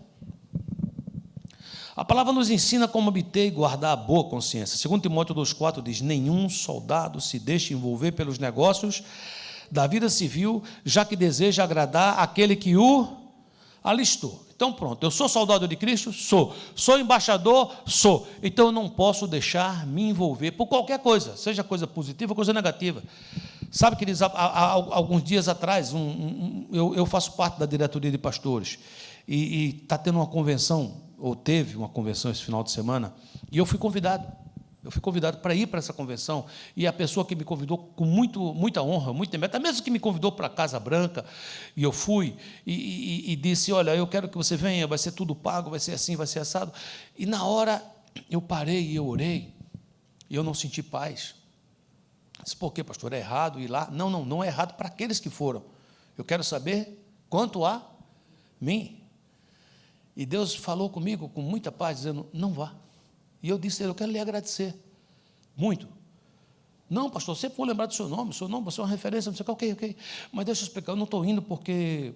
A palavra nos ensina como obter e guardar a boa consciência. 2 Timóteo 2,4 diz, nenhum soldado se deixe envolver pelos negócios da vida civil, já que deseja agradar aquele que o alistou. Então pronto, eu sou soldado de Cristo? Sou embaixador? Sou. Então eu não posso deixar me envolver por qualquer coisa, seja coisa positiva ou coisa negativa. Sabe, queridos, há alguns dias atrás, eu faço parte da diretoria de pastores, e está tendo uma convenção, ou teve uma convenção esse final de semana, e eu fui convidado para ir para essa convenção, e a pessoa que me convidou com muita honra, muito mérito, mesmo que me convidou para a Casa Branca, e eu fui, e disse, olha, eu quero que você venha, vai ser tudo pago, vai ser assim, vai ser assado, e na hora eu parei e eu orei, e eu não senti paz. Disse, por quê, pastor? É errado ir lá? Não é errado para aqueles que foram. Eu quero saber quanto a mim. E Deus falou comigo com muita paz, dizendo, não vá. E eu disse, eu quero lhe agradecer. Muito. Não, pastor, sempre vou lembrar do seu nome, você é uma referência, não sei o que, ok. Mas deixa eu explicar, eu não estou indo porque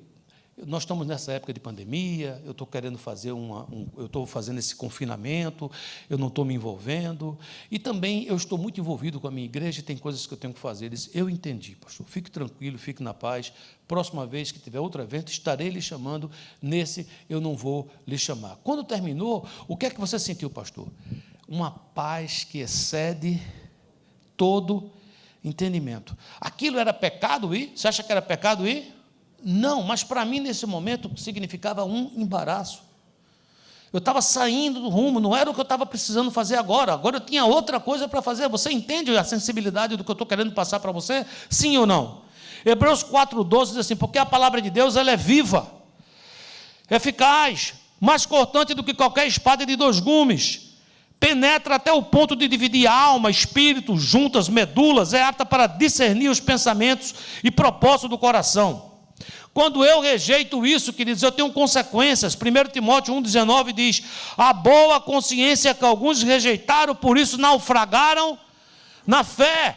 nós estamos nessa época de pandemia, eu estou querendo fazer eu estou fazendo esse confinamento, eu não estou me envolvendo, e também eu estou muito envolvido com a minha igreja e tem coisas que eu tenho que fazer. Ele disse, eu entendi, pastor, fique tranquilo, fique na paz, próxima vez que tiver outro evento, estarei lhe chamando, nesse eu não vou lhe chamar. Quando terminou, o que é que você sentiu, pastor? Uma paz que excede todo entendimento. Aquilo era pecado ir? Você acha que era pecado ir? Não, mas para mim, nesse momento, significava um embaraço. Eu estava saindo do rumo, não era o que eu estava precisando fazer agora eu tinha outra coisa para fazer. Você entende a sensibilidade do que eu estou querendo passar para você? Sim ou não? Hebreus 4,12 diz assim, porque a palavra de Deus ela é viva, eficaz, mais cortante do que qualquer espada de 2 gumes, penetra até o ponto de dividir alma, espírito, juntas, medulas, é apta para discernir os pensamentos e propósitos do coração. Quando eu rejeito isso, queridos, eu tenho consequências. 1 Timóteo 1,19 diz: a boa consciência que alguns rejeitaram, por isso naufragaram na fé.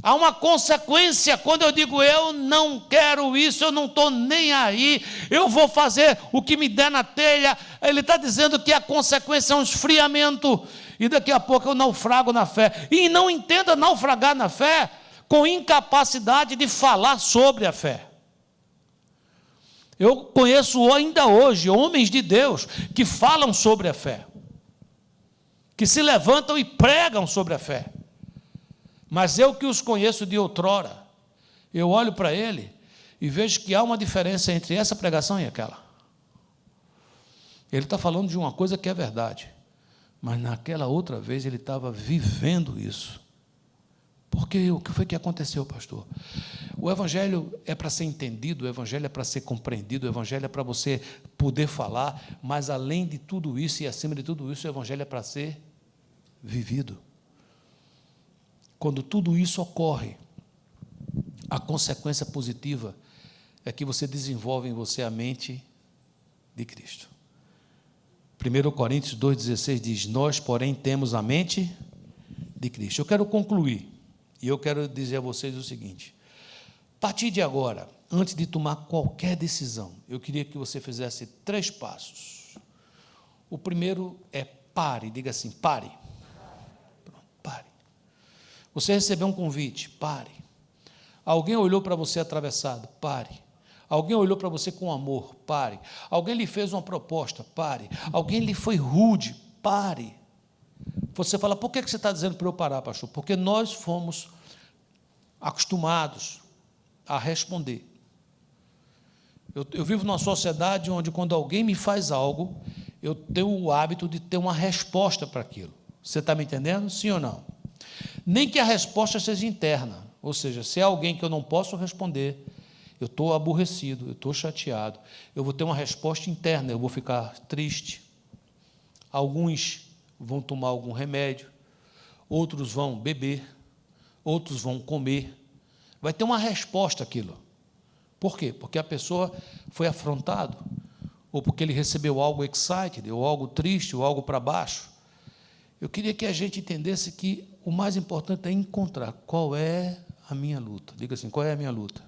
Há uma consequência quando eu digo: eu não quero isso, eu não estou nem aí, eu vou fazer o que me der na telha. Ele está dizendo que a consequência é um esfriamento, e daqui a pouco eu naufrago na fé. E não entenda naufragar na fé com incapacidade de falar sobre a fé. Eu conheço ainda hoje homens de Deus que falam sobre a fé, que se levantam e pregam sobre a fé. Mas eu que os conheço de outrora, eu olho para ele e vejo que há uma diferença entre essa pregação e aquela. Ele está falando de uma coisa que é verdade, mas naquela outra vez ele estava vivendo isso. Porque o que foi que aconteceu, pastor? O Evangelho é para ser entendido, o Evangelho é para ser compreendido, o Evangelho é para você poder falar, mas além de tudo isso e acima de tudo isso, o Evangelho é para ser vivido. Quando tudo isso ocorre, a consequência positiva é que você desenvolve em você a mente de Cristo. 1 Coríntios 2,16 diz: nós, porém, temos a mente de Cristo. Eu quero concluir, e eu quero dizer a vocês o seguinte: a partir de agora, antes de tomar qualquer decisão, eu queria que você fizesse 3 passos. O primeiro é pare, diga assim: pare. Pronto, pare. Você recebeu um convite, pare. Alguém olhou para você atravessado, pare. Alguém olhou para você com amor, pare. Alguém lhe fez uma proposta, pare. Alguém lhe foi rude, pare. Você fala: por que você está dizendo para eu parar, pastor? Porque nós fomos acostumados a responder. Eu vivo numa sociedade onde, quando alguém me faz algo, eu tenho o hábito de ter uma resposta para aquilo. Você está me entendendo? Sim ou não? Nem que a resposta seja interna, ou seja, se é alguém que eu não posso responder, eu estou aborrecido, eu estou chateado, eu vou ter uma resposta interna, eu vou ficar triste. Alguns vão tomar algum remédio, outros vão beber, outros vão comer. Vai ter uma resposta àquilo. Por quê? Porque a pessoa foi afrontada, ou porque ele recebeu algo excited, ou algo triste, ou algo para baixo. Eu queria que a gente entendesse que o mais importante é encontrar qual é a minha luta. Diga assim: qual é a minha luta?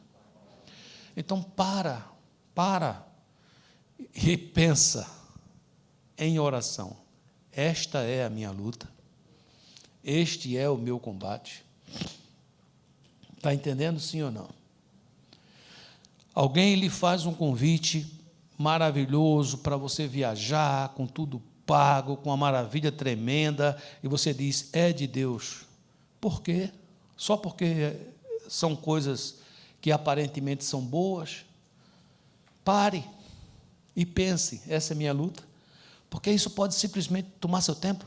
Então, para e pensa em oração. Esta é a minha luta. Este é o meu combate. Está entendendo, sim ou não? Alguém lhe faz um convite maravilhoso para você viajar, com tudo pago, com uma maravilha tremenda, e você diz: é de Deus. Por quê? Só porque são coisas que aparentemente são boas? Pare e pense: essa é a minha luta. Porque isso pode simplesmente tomar seu tempo,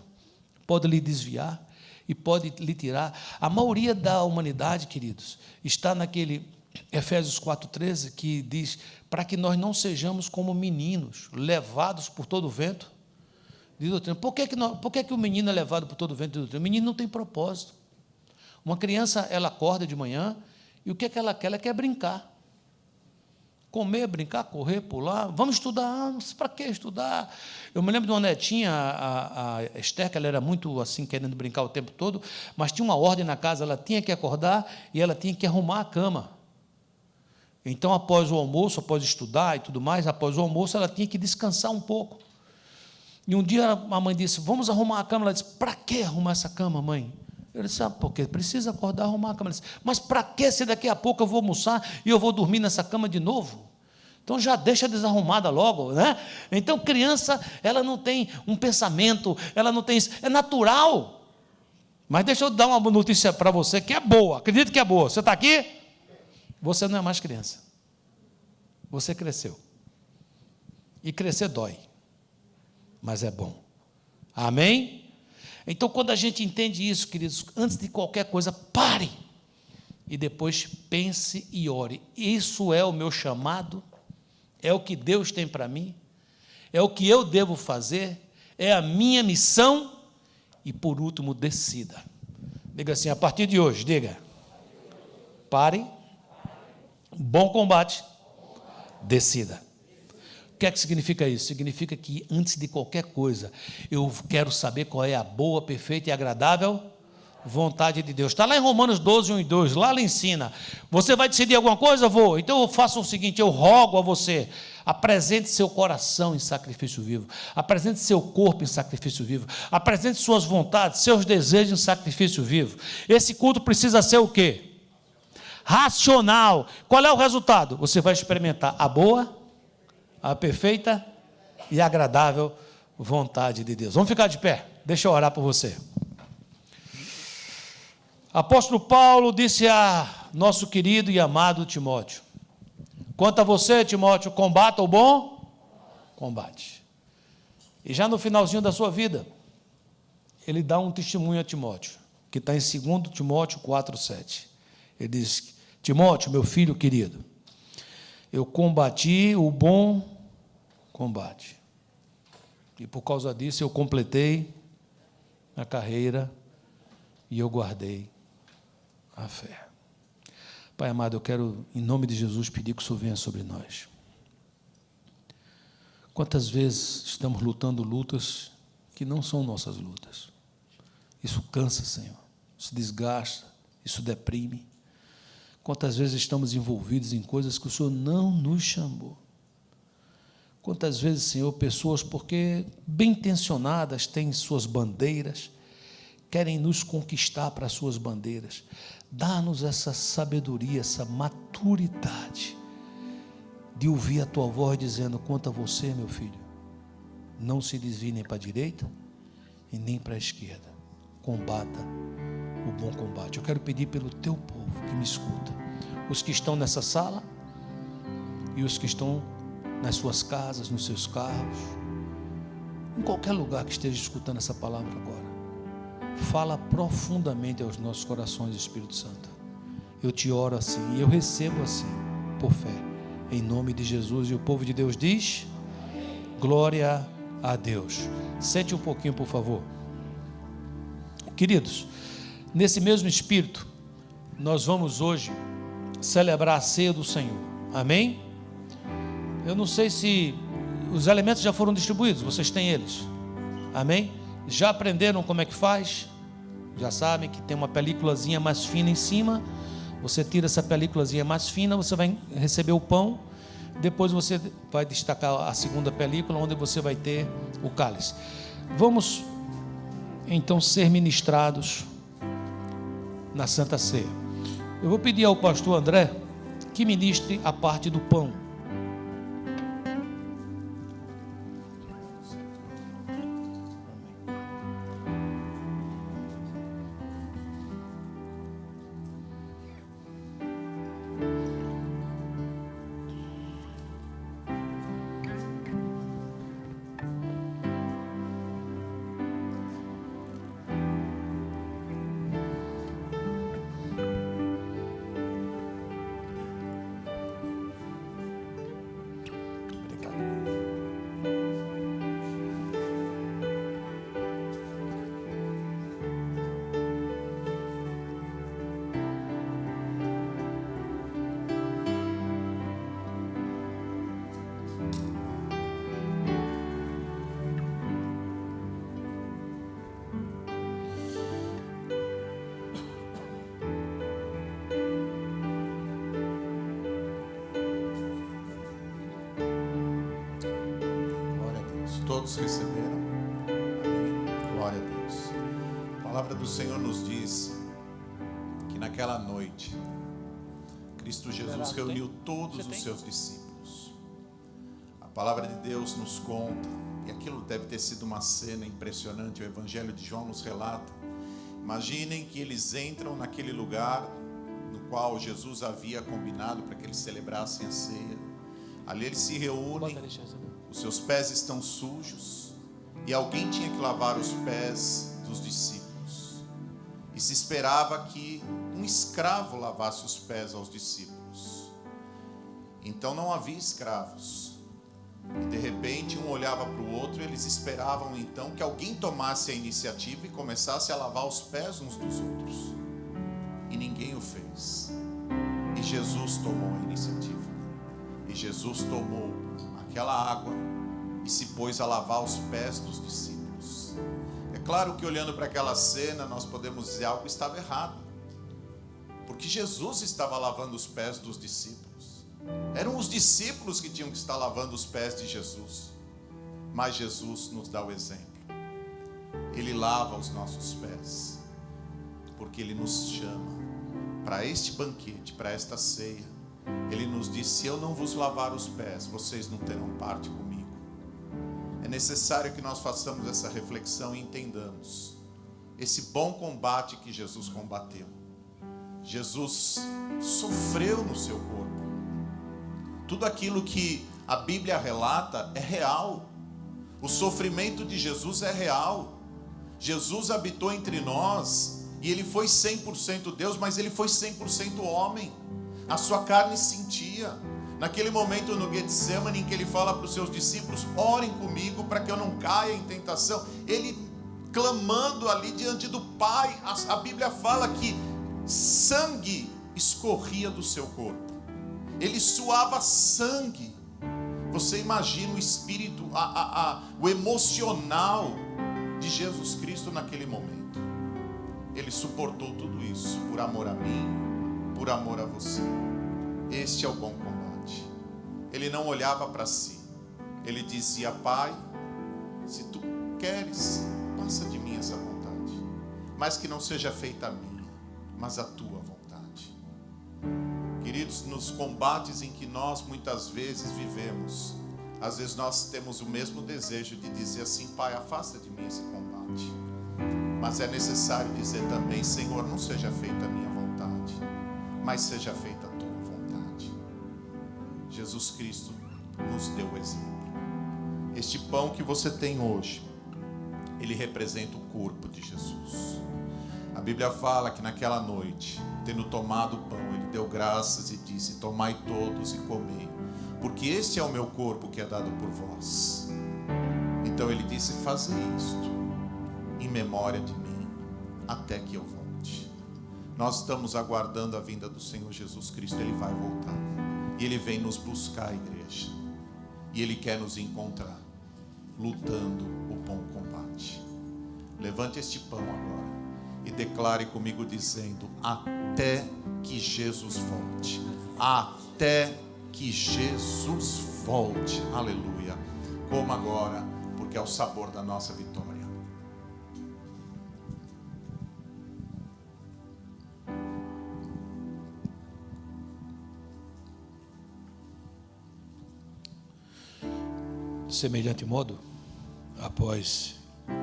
pode lhe desviar e pode lhe tirar. A maioria da humanidade, queridos, está naquele Efésios 4,13, que diz: para que nós não sejamos como meninos, levados por todo o vento de doutrina. Por que o menino é levado por todo o vento de doutrina? O menino não tem propósito. Uma criança, ela acorda de manhã, e o que ela quer? Ela quer brincar. Comer, brincar, correr, pular. Vamos estudar. Para que estudar? Eu me lembro de uma netinha, a Esther, que ela era muito assim, querendo brincar o tempo todo, mas tinha uma ordem na casa, ela tinha que acordar e ela tinha que arrumar a cama. Então, após o almoço, após estudar e tudo mais, após o almoço, ela tinha que descansar um pouco. E um dia a mãe disse: vamos arrumar a cama. Ela disse: para que arrumar essa cama, mãe? Eu disse: porque precisa acordar, arrumar a cama. Ela disse: mas para que, se daqui a pouco eu vou almoçar e eu vou dormir nessa cama de novo? Então já deixa desarrumada logo, né? Então, criança, ela não tem um pensamento, ela não tem isso, é natural. Mas deixa eu dar uma notícia para você que é boa, acredito que é boa. Você está aqui? Você não é mais criança. Você cresceu. E crescer dói, mas é bom. Amém? Então, quando a gente entende isso, queridos, antes de qualquer coisa, pare e depois pense e ore. Isso é o meu chamado, é o que Deus tem para mim, é o que eu devo fazer, é a minha missão. e, por último, decida. Diga assim, a partir de hoje, diga, pare, bom combate, decida. O que é que significa isso? Significa que, antes de qualquer coisa, eu quero saber qual é a boa, perfeita e agradável vontade de Deus. Está lá em Romanos 12, 1 e 2, lá ele ensina. Você vai decidir alguma coisa? Vou. Então eu faço o seguinte, eu rogo a você, apresente seu coração em sacrifício vivo, apresente seu corpo em sacrifício vivo, apresente suas vontades, seus desejos em sacrifício vivo. Esse culto precisa ser o quê? Racional. Qual é o resultado? Você vai experimentar a boa, a perfeita e agradável vontade de Deus. Vamos ficar de pé, deixa eu orar por você. Apóstolo Paulo disse a nosso querido e amado Timóteo, quanto a você, Timóteo, combata o bom combate. E já no finalzinho da sua vida, ele dá um testemunho a Timóteo, que está em 2 Timóteo 4,7. Ele diz, Timóteo, meu filho querido, eu combati o bom combate. E por causa disso eu completei a carreira e eu guardei a fé. Pai amado, eu quero, em nome de Jesus, pedir que o Senhor venha sobre nós. Quantas vezes estamos lutando lutas que não são nossas lutas? Isso cansa, Senhor. Isso desgasta, isso deprime. Quantas vezes estamos envolvidos em coisas que o Senhor não nos chamou? Quantas vezes, Senhor, pessoas, porque bem intencionadas, têm suas bandeiras, querem nos conquistar para as suas bandeiras. Dá-nos essa sabedoria, essa maturidade de ouvir a Tua voz dizendo, quanto a você, meu filho, não se desvie nem para a direita e nem para a esquerda. Combata o bom combate. Eu quero pedir pelo Teu povo que me escuta, os que estão nessa sala e os que estão nas suas casas, nos seus carros, em qualquer lugar que esteja escutando essa palavra agora. Fala profundamente aos nossos corações, Espírito Santo. Eu te oro assim, e eu recebo assim, por fé, em nome de Jesus. E o povo de Deus diz, glória a Deus. Sente um pouquinho, por favor. Queridos, nesse mesmo espírito, nós vamos hoje celebrar a ceia do Senhor. Amém? Eu não sei se os elementos já foram distribuídos, vocês têm eles. Amém? Já aprenderam como é que faz? Já sabem que tem uma películazinha mais fina em cima. Você tira essa películazinha mais fina, você vai receber o pão. Depois você vai destacar a segunda película, onde você vai ter o cálice. Vamos, então, ser ministrados na Santa Ceia. Eu vou pedir ao pastor André que ministre a parte do pão. Todos receberam? Amém. Glória a Deus. A palavra do Senhor nos diz que naquela noite Cristo Jesus reuniu todos os seus discípulos. A palavra de Deus nos conta, e aquilo deve ter sido uma cena impressionante, o Evangelho de João nos relata. Imaginem que eles entram naquele lugar no qual Jesus havia combinado para que eles celebrassem a ceia. Ali eles se reúnem. Os seus pés estão sujos e alguém tinha que lavar os pés dos discípulos. E se esperava que um escravo lavasse os pés aos discípulos. Então não havia escravos. E de repente um olhava para o outro e eles esperavam então que alguém tomasse a iniciativa e começasse a lavar os pés uns dos outros. E ninguém o fez. E Jesus tomou a iniciativa. E Jesus tomou aquela água e se pôs a lavar os pés dos discípulos. É claro que olhando para aquela cena nós podemos dizer algo estava errado. Porque Jesus estava lavando os pés dos discípulos. Eram os discípulos que tinham que estar lavando os pés de Jesus. Mas Jesus nos dá o exemplo. Ele lava os nossos pés. Porque Ele nos chama para este banquete, para esta ceia. Ele nos disse: se eu não vos lavar os pés, vocês não terão parte comigo. É necessário que nós façamos essa reflexão e entendamos esse bom combate que Jesus combateu. Jesus sofreu no seu corpo. Tudo aquilo que a Bíblia relata é real. O sofrimento de Jesus é real. Jesus habitou entre nós e Ele foi 100% Deus, mas Ele foi 100% homem. A sua carne sentia. Naquele momento no Getsemane, em que Ele fala para os seus discípulos: orem comigo para que eu não caia em tentação. Ele clamando ali diante do Pai. A Bíblia fala que sangue escorria do seu corpo. Ele suava sangue. Você imagina o espírito, o emocional de Jesus Cristo naquele momento. Ele suportou tudo isso por amor a mim, por amor a você. Este é o bom combate. Ele não olhava para si. Ele dizia: Pai, se tu queres, passa de mim essa vontade, mas que não seja feita a minha, mas a tua vontade. Queridos, nos combates em que nós muitas vezes vivemos, às vezes nós temos o mesmo desejo de dizer assim: Pai, afasta de mim esse combate. Mas é necessário dizer também: Senhor, não seja feita a minha vontade, mas seja feita a tua vontade. Jesus Cristo nos deu o exemplo. Este pão que você tem hoje, ele representa o corpo de Jesus. A Bíblia fala que naquela noite, tendo tomado o pão, ele deu graças e disse: tomai todos e comei, porque este é o meu corpo que é dado por vós. Então ele disse: fazei isto em memória de mim, até que eu volte. Nós estamos aguardando a vinda do Senhor Jesus Cristo. Ele vai voltar e Ele vem nos buscar, igreja, e Ele quer nos encontrar lutando o bom combate. Levante este pão agora e declare comigo dizendo: até que Jesus volte. Até que Jesus volte. Aleluia. Coma agora, porque é o sabor da nossa vitória. De semelhante modo, após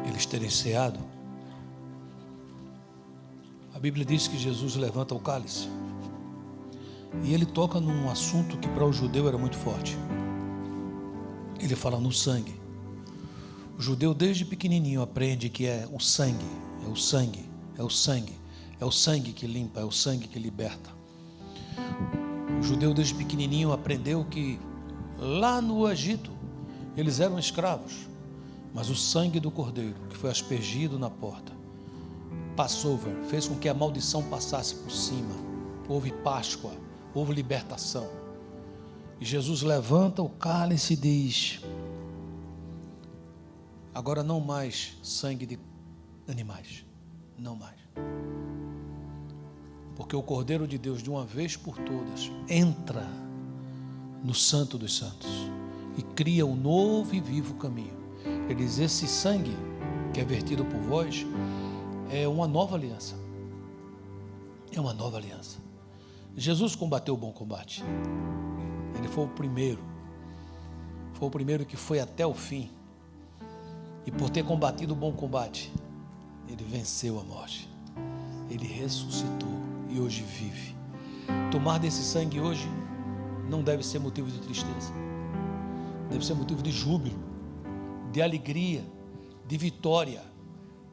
eles terem ceado, a Bíblia diz que Jesus levanta o cálice e ele toca num assunto que para o judeu era muito forte. Ele fala no sangue. O judeu desde pequenininho aprende que é o sangue, é o sangue, é o sangue, é o sangue que limpa, é o sangue que liberta. O judeu desde pequenininho aprendeu que lá no Egito eles eram escravos, mas o sangue do cordeiro que foi aspergido na porta, Passover, fez com que a maldição passasse por cima. Houve Páscoa, houve libertação. E Jesus levanta o cálice e diz: agora não mais sangue de animais, não mais, porque o Cordeiro de Deus, de uma vez por todas, entra no Santo dos Santos e cria um novo e vivo caminho. Ele diz: esse sangue que é vertido por vós é uma nova aliança. É uma nova aliança. Jesus combateu o bom combate. Ele foi o primeiro. Foi o primeiro que foi até o fim. E por ter combatido o bom combate, ele venceu a morte. Ele ressuscitou e hoje vive. Tomar desse sangue hoje não deve ser motivo de tristeza. Deve ser motivo de júbilo, de alegria, de vitória.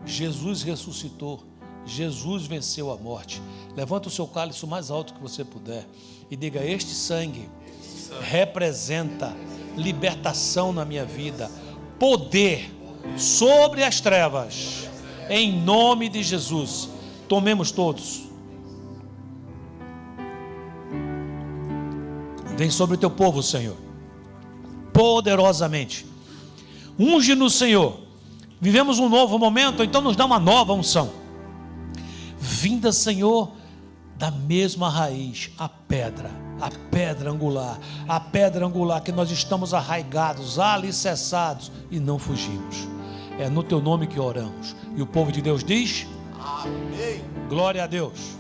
Jesus ressuscitou, Jesus venceu a morte. Levanta o seu cálice o mais alto que você puder e diga: este sangue representa libertação na minha vida, poder sobre as trevas, em nome de Jesus. Tomemos todos. Vem sobre o teu povo, Senhor, poderosamente. Unge-nos, Senhor. Vivemos um novo momento, então nos dá uma nova unção. Vinda, Senhor, da mesma raiz, a pedra angular que nós estamos arraigados, alicerçados e não fugimos. É no teu nome que oramos. E o povo de Deus diz: amém. Glória a Deus.